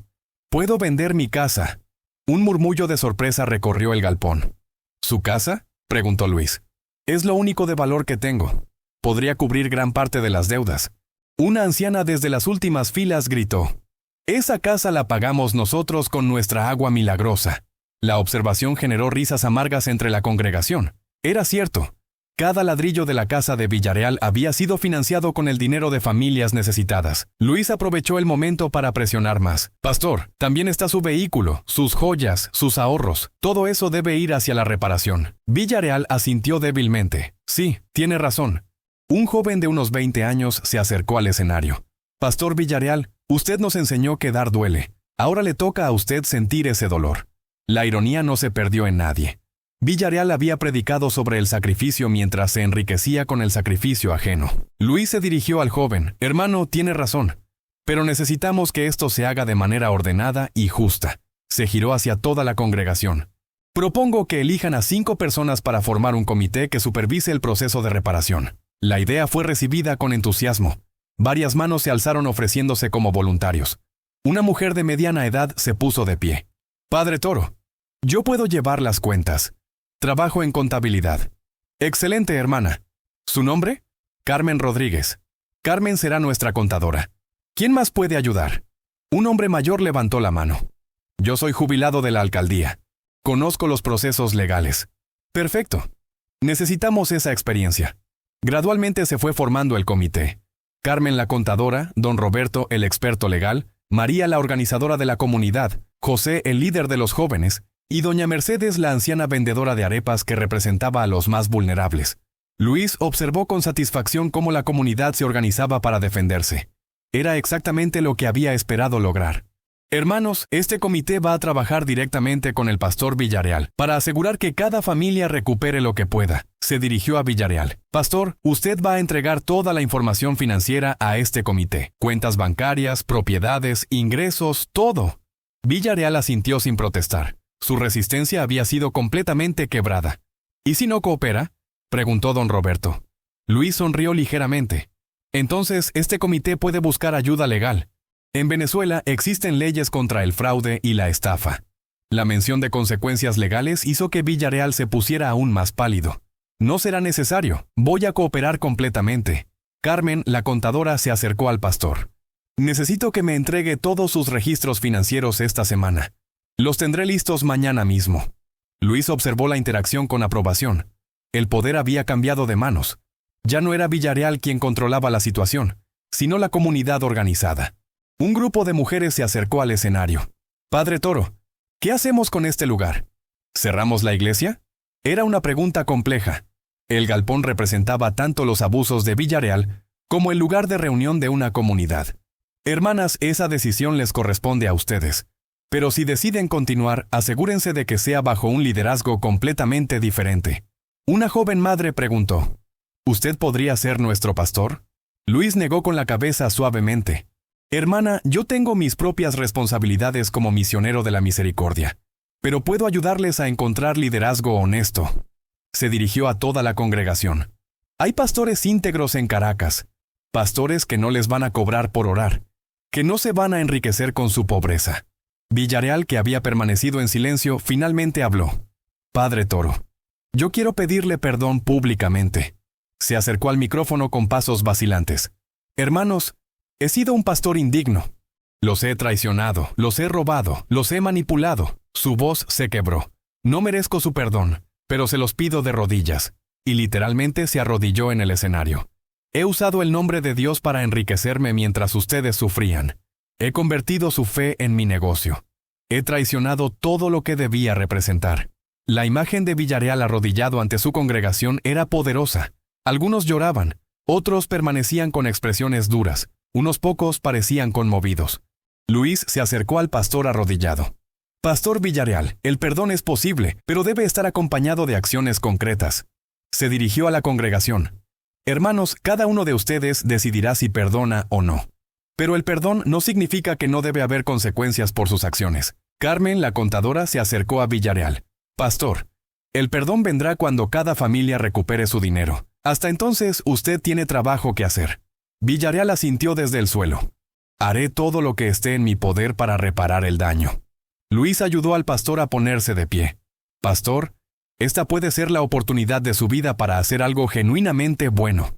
puedo vender mi casa». Un murmullo de sorpresa recorrió el galpón. «¿Su casa?», preguntó Luis. «Es lo único de valor que tengo. Podría cubrir gran parte de las deudas». Una anciana desde las últimas filas gritó: «Esa casa la pagamos nosotros con nuestra agua milagrosa». La observación generó risas amargas entre la congregación. Era cierto. Cada ladrillo de la casa de Villarreal había sido financiado con el dinero de familias necesitadas. Luis aprovechó el momento para presionar más. Pastor, también está su vehículo, sus joyas, sus ahorros. Todo eso debe ir hacia la reparación. Villarreal asintió débilmente. Sí, tiene razón. Un joven de unos 20 años se acercó al escenario. Pastor Villarreal, usted nos enseñó que dar duele. Ahora le toca a usted sentir ese dolor. La ironía no se perdió en nadie. Villarreal había predicado sobre el sacrificio mientras se enriquecía con el sacrificio ajeno. Luis se dirigió al joven. Hermano, tiene razón. Pero necesitamos que esto se haga de manera ordenada y justa. Se giró hacia toda la congregación. Propongo que elijan a 5 personas para formar un comité que supervise el proceso de reparación. La idea fue recibida con entusiasmo. Varias manos se alzaron ofreciéndose como voluntarios. Una mujer de mediana edad se puso de pie. Padre Toro, yo puedo llevar las cuentas. Trabajo en contabilidad. Excelente, hermana. ¿Su nombre? Carmen Rodríguez. Carmen será nuestra contadora. ¿Quién más puede ayudar? Un hombre mayor levantó la mano. Yo soy jubilado de la alcaldía. Conozco los procesos legales. Perfecto. Necesitamos esa experiencia. Gradualmente se fue formando el comité. Carmen la contadora, don Roberto el experto legal, María la organizadora de la comunidad, José el líder de los jóvenes, y doña Mercedes la anciana vendedora de arepas que representaba a los más vulnerables. Luis observó con satisfacción cómo la comunidad se organizaba para defenderse. Era exactamente lo que había esperado lograr. Hermanos, este comité va a trabajar directamente con el pastor Villarreal para asegurar que cada familia recupere lo que pueda. Se dirigió a Villarreal. Pastor, usted va a entregar toda la información financiera a este comité. Cuentas bancarias, propiedades, ingresos, todo. Villarreal asintió sin protestar. Su resistencia había sido completamente quebrada. ¿Y si no coopera?, preguntó don Roberto. Luis sonrió ligeramente. Entonces, este comité puede buscar ayuda legal. En Venezuela existen leyes contra el fraude y la estafa. La mención de consecuencias legales hizo que Villarreal se pusiera aún más pálido. No será necesario, voy a cooperar completamente. Carmen, la contadora, se acercó al pastor. Necesito que me entregue todos sus registros financieros esta semana. Los tendré listos mañana mismo. Luis observó la interacción con aprobación. El poder había cambiado de manos. Ya no era Villarreal quien controlaba la situación, sino la comunidad organizada. Un grupo de mujeres se acercó al escenario. Padre Toro, ¿qué hacemos con este lugar? ¿Cerramos la iglesia? Era una pregunta compleja. El galpón representaba tanto los abusos de Villarreal como el lugar de reunión de una comunidad. Hermanas, esa decisión les corresponde a ustedes. Pero si deciden continuar, asegúrense de que sea bajo un liderazgo completamente diferente. Una joven madre preguntó, ¿usted podría ser nuestro pastor? Luis negó con la cabeza suavemente. Hermana, yo tengo mis propias responsabilidades como misionero de la misericordia, pero puedo ayudarles a encontrar liderazgo honesto. Se dirigió a toda la congregación. Hay pastores íntegros en Caracas, pastores que no les van a cobrar por orar, que no se van a enriquecer con su pobreza. Villarreal, que había permanecido en silencio, finalmente habló. Padre Toro, yo quiero pedirle perdón públicamente. Se acercó al micrófono con pasos vacilantes. Hermanos, he sido un pastor indigno. Los he traicionado, los he robado, los he manipulado. Su voz se quebró. No merezco su perdón, pero se los pido de rodillas. Y literalmente se arrodilló en el escenario. He usado el nombre de Dios para enriquecerme mientras ustedes sufrían. He convertido su fe en mi negocio. He traicionado todo lo que debía representar. La imagen de Villarreal arrodillado ante su congregación era poderosa. Algunos lloraban, otros permanecían con expresiones duras, unos pocos parecían conmovidos. Luis se acercó al pastor arrodillado. Pastor Villarreal, el perdón es posible, pero debe estar acompañado de acciones concretas. Se dirigió a la congregación. Hermanos, cada uno de ustedes decidirá si perdona o no. Pero el perdón no significa que no debe haber consecuencias por sus acciones. Carmen, la contadora, se acercó a Villarreal. Pastor, el perdón vendrá cuando cada familia recupere su dinero. Hasta entonces, usted tiene trabajo que hacer. Villarreal asintió desde el suelo. Haré todo lo que esté en mi poder para reparar el daño. Luis ayudó al pastor a ponerse de pie. Pastor, esta puede ser la oportunidad de su vida para hacer algo genuinamente bueno.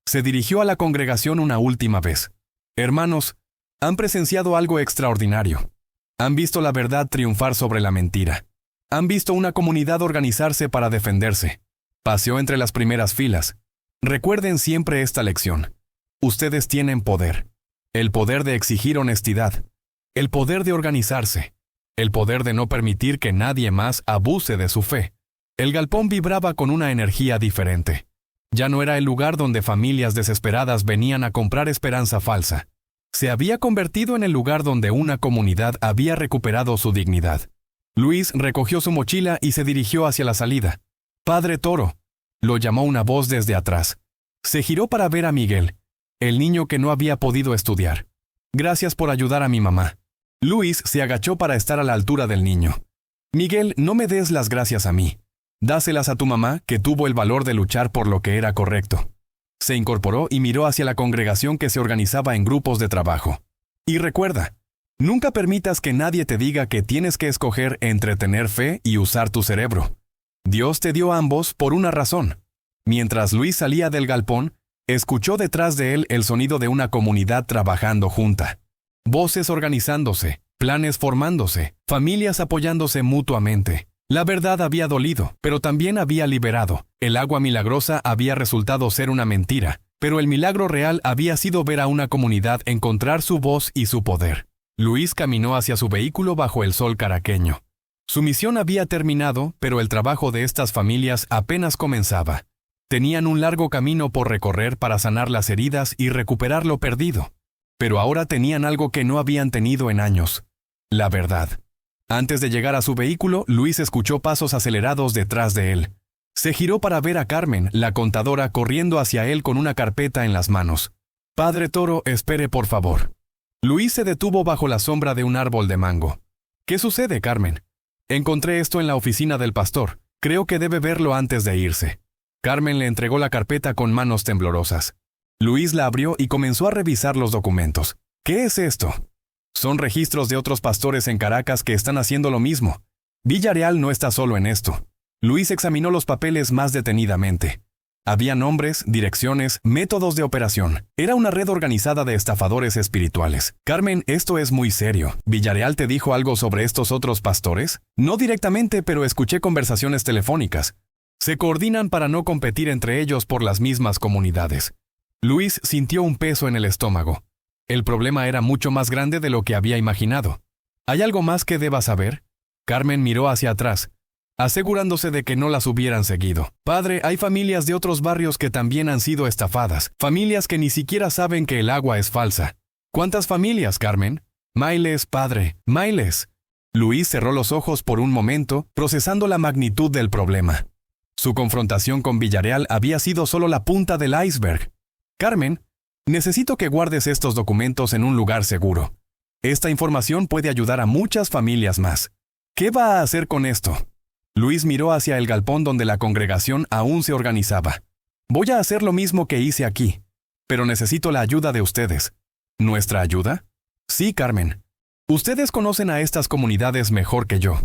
Se dirigió a la congregación una última vez. Hermanos, han presenciado algo extraordinario. Han visto la verdad triunfar sobre la mentira. Han visto una comunidad organizarse para defenderse. Paseó entre las primeras filas. Recuerden siempre esta lección. Ustedes tienen poder. El poder de exigir honestidad. El poder de organizarse. El poder de no permitir que nadie más abuse de su fe. El galpón vibraba con una energía diferente. Ya no era el lugar donde familias desesperadas venían a comprar esperanza falsa. Se había convertido en el lugar donde una comunidad había recuperado su dignidad. Luis recogió su mochila y se dirigió hacia la salida. «Padre Toro», lo llamó una voz desde atrás. Se giró para ver a Miguel, el niño que no había podido estudiar. «Gracias por ayudar a mi mamá». Luis se agachó para estar a la altura del niño. «Miguel, no me des las gracias a mí. Dáselas a tu mamá, que tuvo el valor de luchar por lo que era correcto». Se incorporó y miró hacia la congregación que se organizaba en grupos de trabajo. «Y recuerda, nunca permitas que nadie te diga que tienes que escoger entre tener fe y usar tu cerebro. Dios te dio ambos por una razón». Mientras Luis salía del galpón, escuchó detrás de él el sonido de una comunidad trabajando junta. Voces organizándose, planes formándose, familias apoyándose mutuamente. La verdad había dolido, pero también había liberado. El agua milagrosa había resultado ser una mentira, pero el milagro real había sido ver a una comunidad encontrar su voz y su poder. Luis caminó hacia su vehículo bajo el sol caraqueño. Su misión había terminado, pero el trabajo de estas familias apenas comenzaba. Tenían un largo camino por recorrer para sanar las heridas y recuperar lo perdido. Pero ahora tenían algo que no habían tenido en años: la verdad. Antes de llegar a su vehículo, Luis escuchó pasos acelerados detrás de él. Se giró para ver a Carmen, la contadora, corriendo hacia él con una carpeta en las manos. «Padre Toro, espere por favor». Luis se detuvo bajo la sombra de un árbol de mango. «¿Qué sucede, Carmen?» «Encontré esto en la oficina del pastor. Creo que debe verlo antes de irse». Carmen le entregó la carpeta con manos temblorosas. Luis la abrió y comenzó a revisar los documentos. «¿Qué es esto?» «Son registros de otros pastores en Caracas que están haciendo lo mismo. Villarreal no está solo en esto». Luis examinó los papeles más detenidamente. Había nombres, direcciones, métodos de operación. Era una red organizada de estafadores espirituales. «Carmen, esto es muy serio. ¿Villarreal te dijo algo sobre estos otros pastores?» «No directamente, pero escuché conversaciones telefónicas. Se coordinan para no competir entre ellos por las mismas comunidades». Luis sintió un peso en el estómago. El problema era mucho más grande de lo que había imaginado. «¿Hay algo más que deba saber?» Carmen miró hacia atrás, asegurándose de que no las hubieran seguido. «Padre, hay familias de otros barrios que también han sido estafadas. Familias que ni siquiera saben que el agua es falsa». «¿Cuántas familias, Carmen?» «Miles, padre, miles». Luis cerró los ojos por un momento, procesando la magnitud del problema. Su confrontación con Villarreal había sido solo la punta del iceberg. «Carmen, necesito que guardes estos documentos en un lugar seguro. Esta información puede ayudar a muchas familias más. ¿Qué va a hacer con esto?» Luis miró hacia el galpón donde la congregación aún se organizaba. «Voy a hacer lo mismo que hice aquí, pero necesito la ayuda de ustedes». «¿Nuestra ayuda?» «Sí, Carmen. Ustedes conocen a estas comunidades mejor que yo.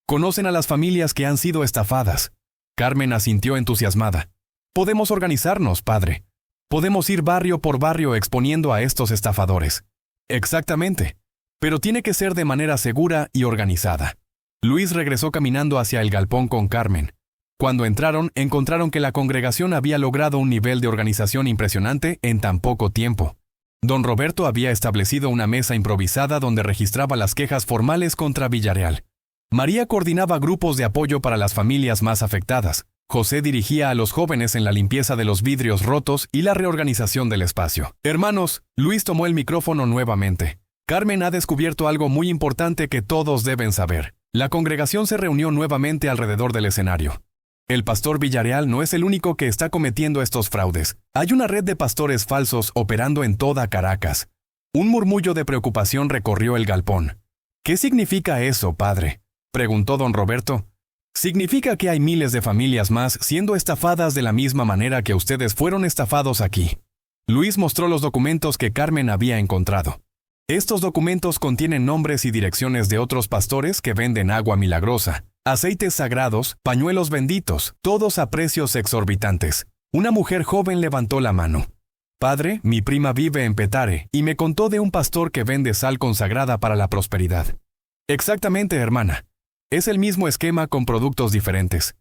Conocen a las familias que han sido estafadas». Carmen asintió entusiasmada. «Podemos organizarnos, padre. Podemos ir barrio por barrio exponiendo a estos estafadores». «Exactamente. Pero tiene que ser de manera segura y organizada». Luis regresó caminando hacia el galpón con Carmen. Cuando encontraron que la congregación había logrado un nivel de organización impresionante en tan poco tiempo. Don Roberto había establecido una mesa improvisada donde registraba las quejas formales contra Villarreal. María coordinaba grupos de apoyo para las familias más afectadas. José dirigía a los jóvenes en la limpieza de los vidrios rotos y la reorganización del espacio. «Hermanos», Luis tomó el micrófono nuevamente. «Carmen ha descubierto algo muy importante que todos deben saber». La congregación se reunió nuevamente alrededor del escenario. «El pastor Villarreal no es el único que está cometiendo estos fraudes. Hay una red de pastores falsos operando en toda Caracas». Un murmullo de preocupación recorrió el galpón. «¿Qué significa eso, padre?», preguntó don Roberto. «Significa que hay miles de familias más siendo estafadas de la misma manera que ustedes fueron estafados aquí». Luis mostró los documentos que Carmen había encontrado. Estos documentos contienen nombres y direcciones de otros pastores que venden agua milagrosa, aceites sagrados, pañuelos benditos, todos a precios exorbitantes. Una mujer joven levantó la mano. «Padre, mi prima vive en Petare y me contó de un pastor que vende sal consagrada para la prosperidad». «Exactamente, hermana. Es el mismo esquema con productos diferentes».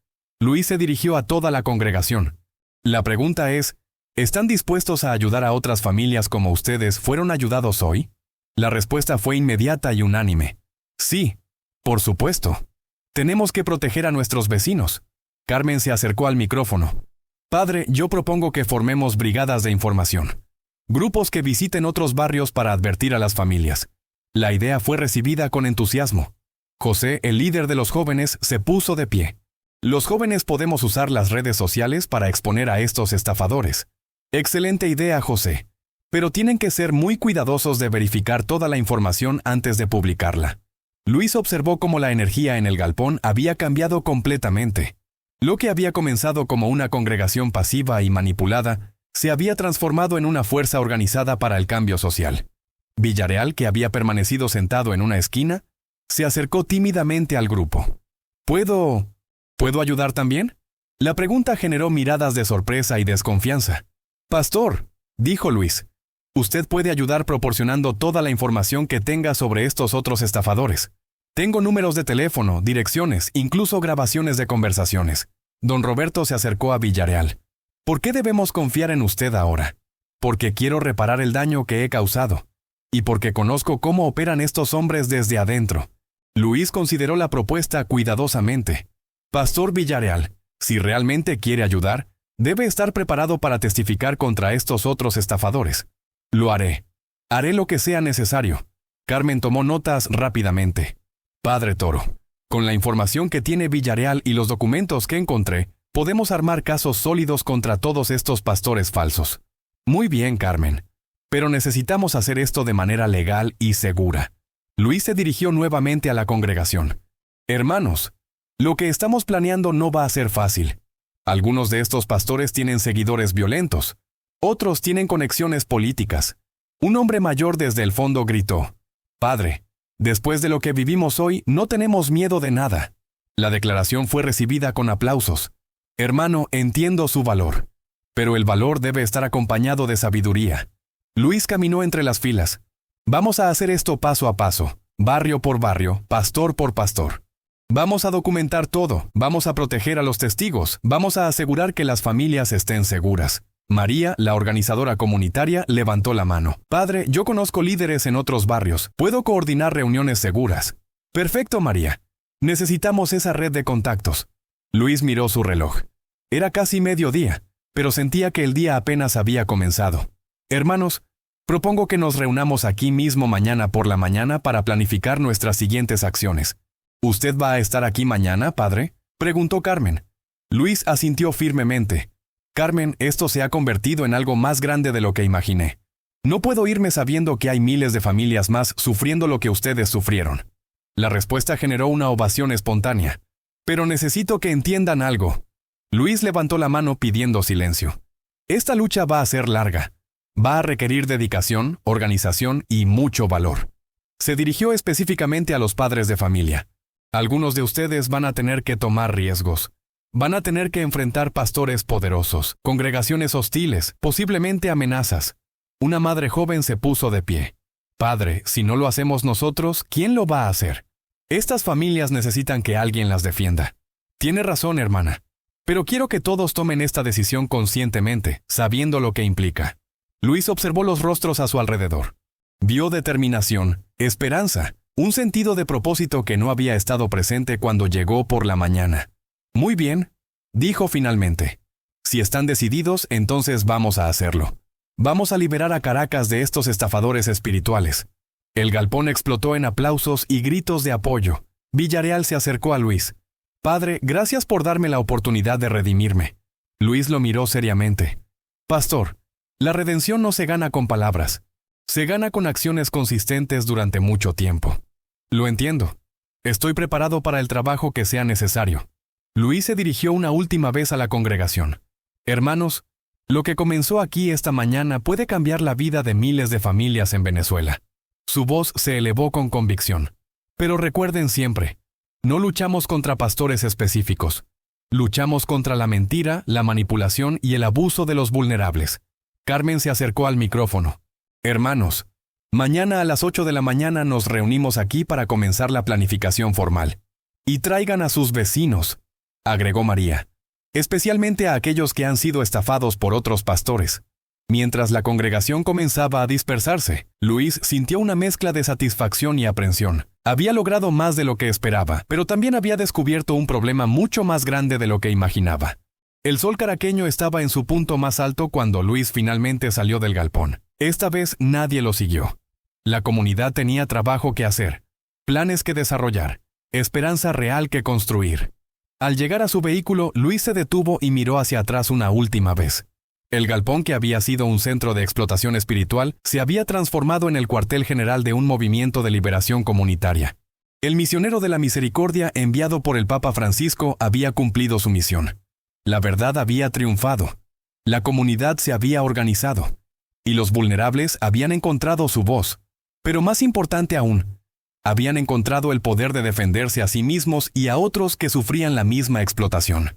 Luis se dirigió a toda la congregación. La pregunta es, ¿están dispuestos a ayudar a otras familias como ustedes fueron ayudados hoy? La respuesta fue inmediata y unánime. Sí, por supuesto. Tenemos que proteger a nuestros vecinos. Carmen se acercó al micrófono. Padre, yo propongo que formemos brigadas de información. Grupos que visiten otros barrios para advertir a las familias. La idea fue recibida con entusiasmo. José, el líder de los jóvenes, se puso de pie. Los jóvenes podemos usar las redes sociales para exponer a estos estafadores. Excelente idea, José. Pero tienen que ser muy cuidadosos de verificar toda la información antes de publicarla. Luis observó cómo la energía en el galpón había cambiado completamente. Lo que había comenzado como una congregación pasiva y manipulada, se había transformado en una fuerza organizada para el cambio social. Villarreal, que había permanecido sentado en una esquina, se acercó tímidamente al grupo. ¿Puedo ayudar también? La pregunta generó miradas de sorpresa y desconfianza. Pastor, dijo Luis, usted puede ayudar proporcionando toda la información que tenga sobre estos otros estafadores. Tengo números de teléfono, direcciones, incluso grabaciones de conversaciones. Don Roberto se acercó a Villarreal. ¿Por qué debemos confiar en usted ahora? Porque quiero reparar el daño que he causado. Y porque conozco cómo operan estos hombres desde adentro. Luis consideró la propuesta cuidadosamente. Pastor Villarreal, si realmente quiere ayudar, debe estar preparado para testificar contra estos otros estafadores. Lo haré. Haré lo que sea necesario. Carmen tomó notas rápidamente. Padre Toro, con la información que tiene Villarreal y los documentos que encontré, podemos armar casos sólidos contra todos estos pastores falsos. Muy bien, Carmen. Pero necesitamos hacer esto de manera legal y segura. Luis se dirigió nuevamente a la congregación. Hermanos, lo que estamos planeando no va a ser fácil. Algunos de estos pastores tienen seguidores violentos. Otros tienen conexiones políticas. Un hombre mayor desde el fondo gritó: Padre, después de lo que vivimos hoy, no tenemos miedo de nada. La declaración fue recibida con aplausos. Hermano, entiendo su valor. Pero el valor debe estar acompañado de sabiduría. Luis caminó entre las filas. Vamos a hacer esto paso a paso, barrio por barrio, pastor por pastor. Vamos a documentar todo, vamos a proteger a los testigos, vamos a asegurar que las familias estén seguras. María, la organizadora comunitaria, levantó la mano. Padre, yo conozco líderes en otros barrios. Puedo coordinar reuniones seguras. Perfecto, María. Necesitamos esa red de contactos. Luis miró su reloj. Era casi mediodía, pero sentía que el día apenas había comenzado. Hermanos, propongo que nos reunamos aquí mismo mañana por la mañana para planificar nuestras siguientes acciones. ¿Usted va a estar aquí mañana, padre?, preguntó Carmen. Luis asintió firmemente. Carmen, esto se ha convertido en algo más grande de lo que imaginé. No puedo irme sabiendo que hay miles de familias más sufriendo lo que ustedes sufrieron. La respuesta generó una ovación espontánea. Pero necesito que entiendan algo. Luis levantó la mano pidiendo silencio. Esta lucha va a ser larga. Va a requerir dedicación, organización y mucho valor. Se dirigió específicamente a los padres de familia. Algunos de ustedes van a tener que tomar riesgos. Van a tener que enfrentar pastores poderosos, congregaciones hostiles, posiblemente amenazas. Una madre joven se puso de pie. Padre, si no lo hacemos nosotros, ¿quién lo va a hacer? Estas familias necesitan que alguien las defienda. Tiene razón, hermana. Pero quiero que todos tomen esta decisión conscientemente, sabiendo lo que implica. Luis observó los rostros a su alrededor. Vio determinación, esperanza, un sentido de propósito que no había estado presente cuando llegó por la mañana. Muy bien, dijo finalmente. Si están decididos, entonces vamos a hacerlo. Vamos a liberar a Caracas de estos estafadores espirituales. El galpón explotó en aplausos y gritos de apoyo. Villarreal se acercó a Luis. Padre, gracias por darme la oportunidad de redimirme. Luis lo miró seriamente. Pastor, la redención no se gana con palabras. Se gana con acciones consistentes durante mucho tiempo. Lo entiendo. Estoy preparado para el trabajo que sea necesario. Luis se dirigió una última vez a la congregación. Hermanos, lo que comenzó aquí esta mañana puede cambiar la vida de miles de familias en Venezuela. Su voz se elevó con convicción. Pero recuerden siempre, no luchamos contra pastores específicos. Luchamos contra la mentira, la manipulación y el abuso de los vulnerables. Carmen se acercó al micrófono. Hermanos, mañana a las 8 de la mañana nos reunimos aquí para comenzar la planificación formal. Y traigan a sus vecinos, agregó María. especialmente a aquellos que han sido estafados por otros pastores. Mientras la congregación comenzaba a dispersarse, Luis sintió una mezcla de satisfacción y aprensión. Había logrado más de lo que esperaba, pero también había descubierto un problema mucho más grande de lo que imaginaba. El sol caraqueño estaba en su punto más alto cuando Luis finalmente salió del galpón. Esta vez nadie lo siguió. La comunidad tenía trabajo que hacer, planes que desarrollar, esperanza real que construir. Al llegar a su vehículo, Luis se detuvo y miró hacia atrás una última vez. El galpón, que había sido un centro de explotación espiritual, se había transformado en el cuartel general de un movimiento de liberación comunitaria. El misionero de la misericordia enviado por el Papa Francisco había cumplido su misión. La verdad había triunfado. La comunidad se había organizado. Y los vulnerables habían encontrado su voz. Pero más importante aún, habían encontrado el poder de defenderse a sí mismos y a otros que sufrían la misma explotación.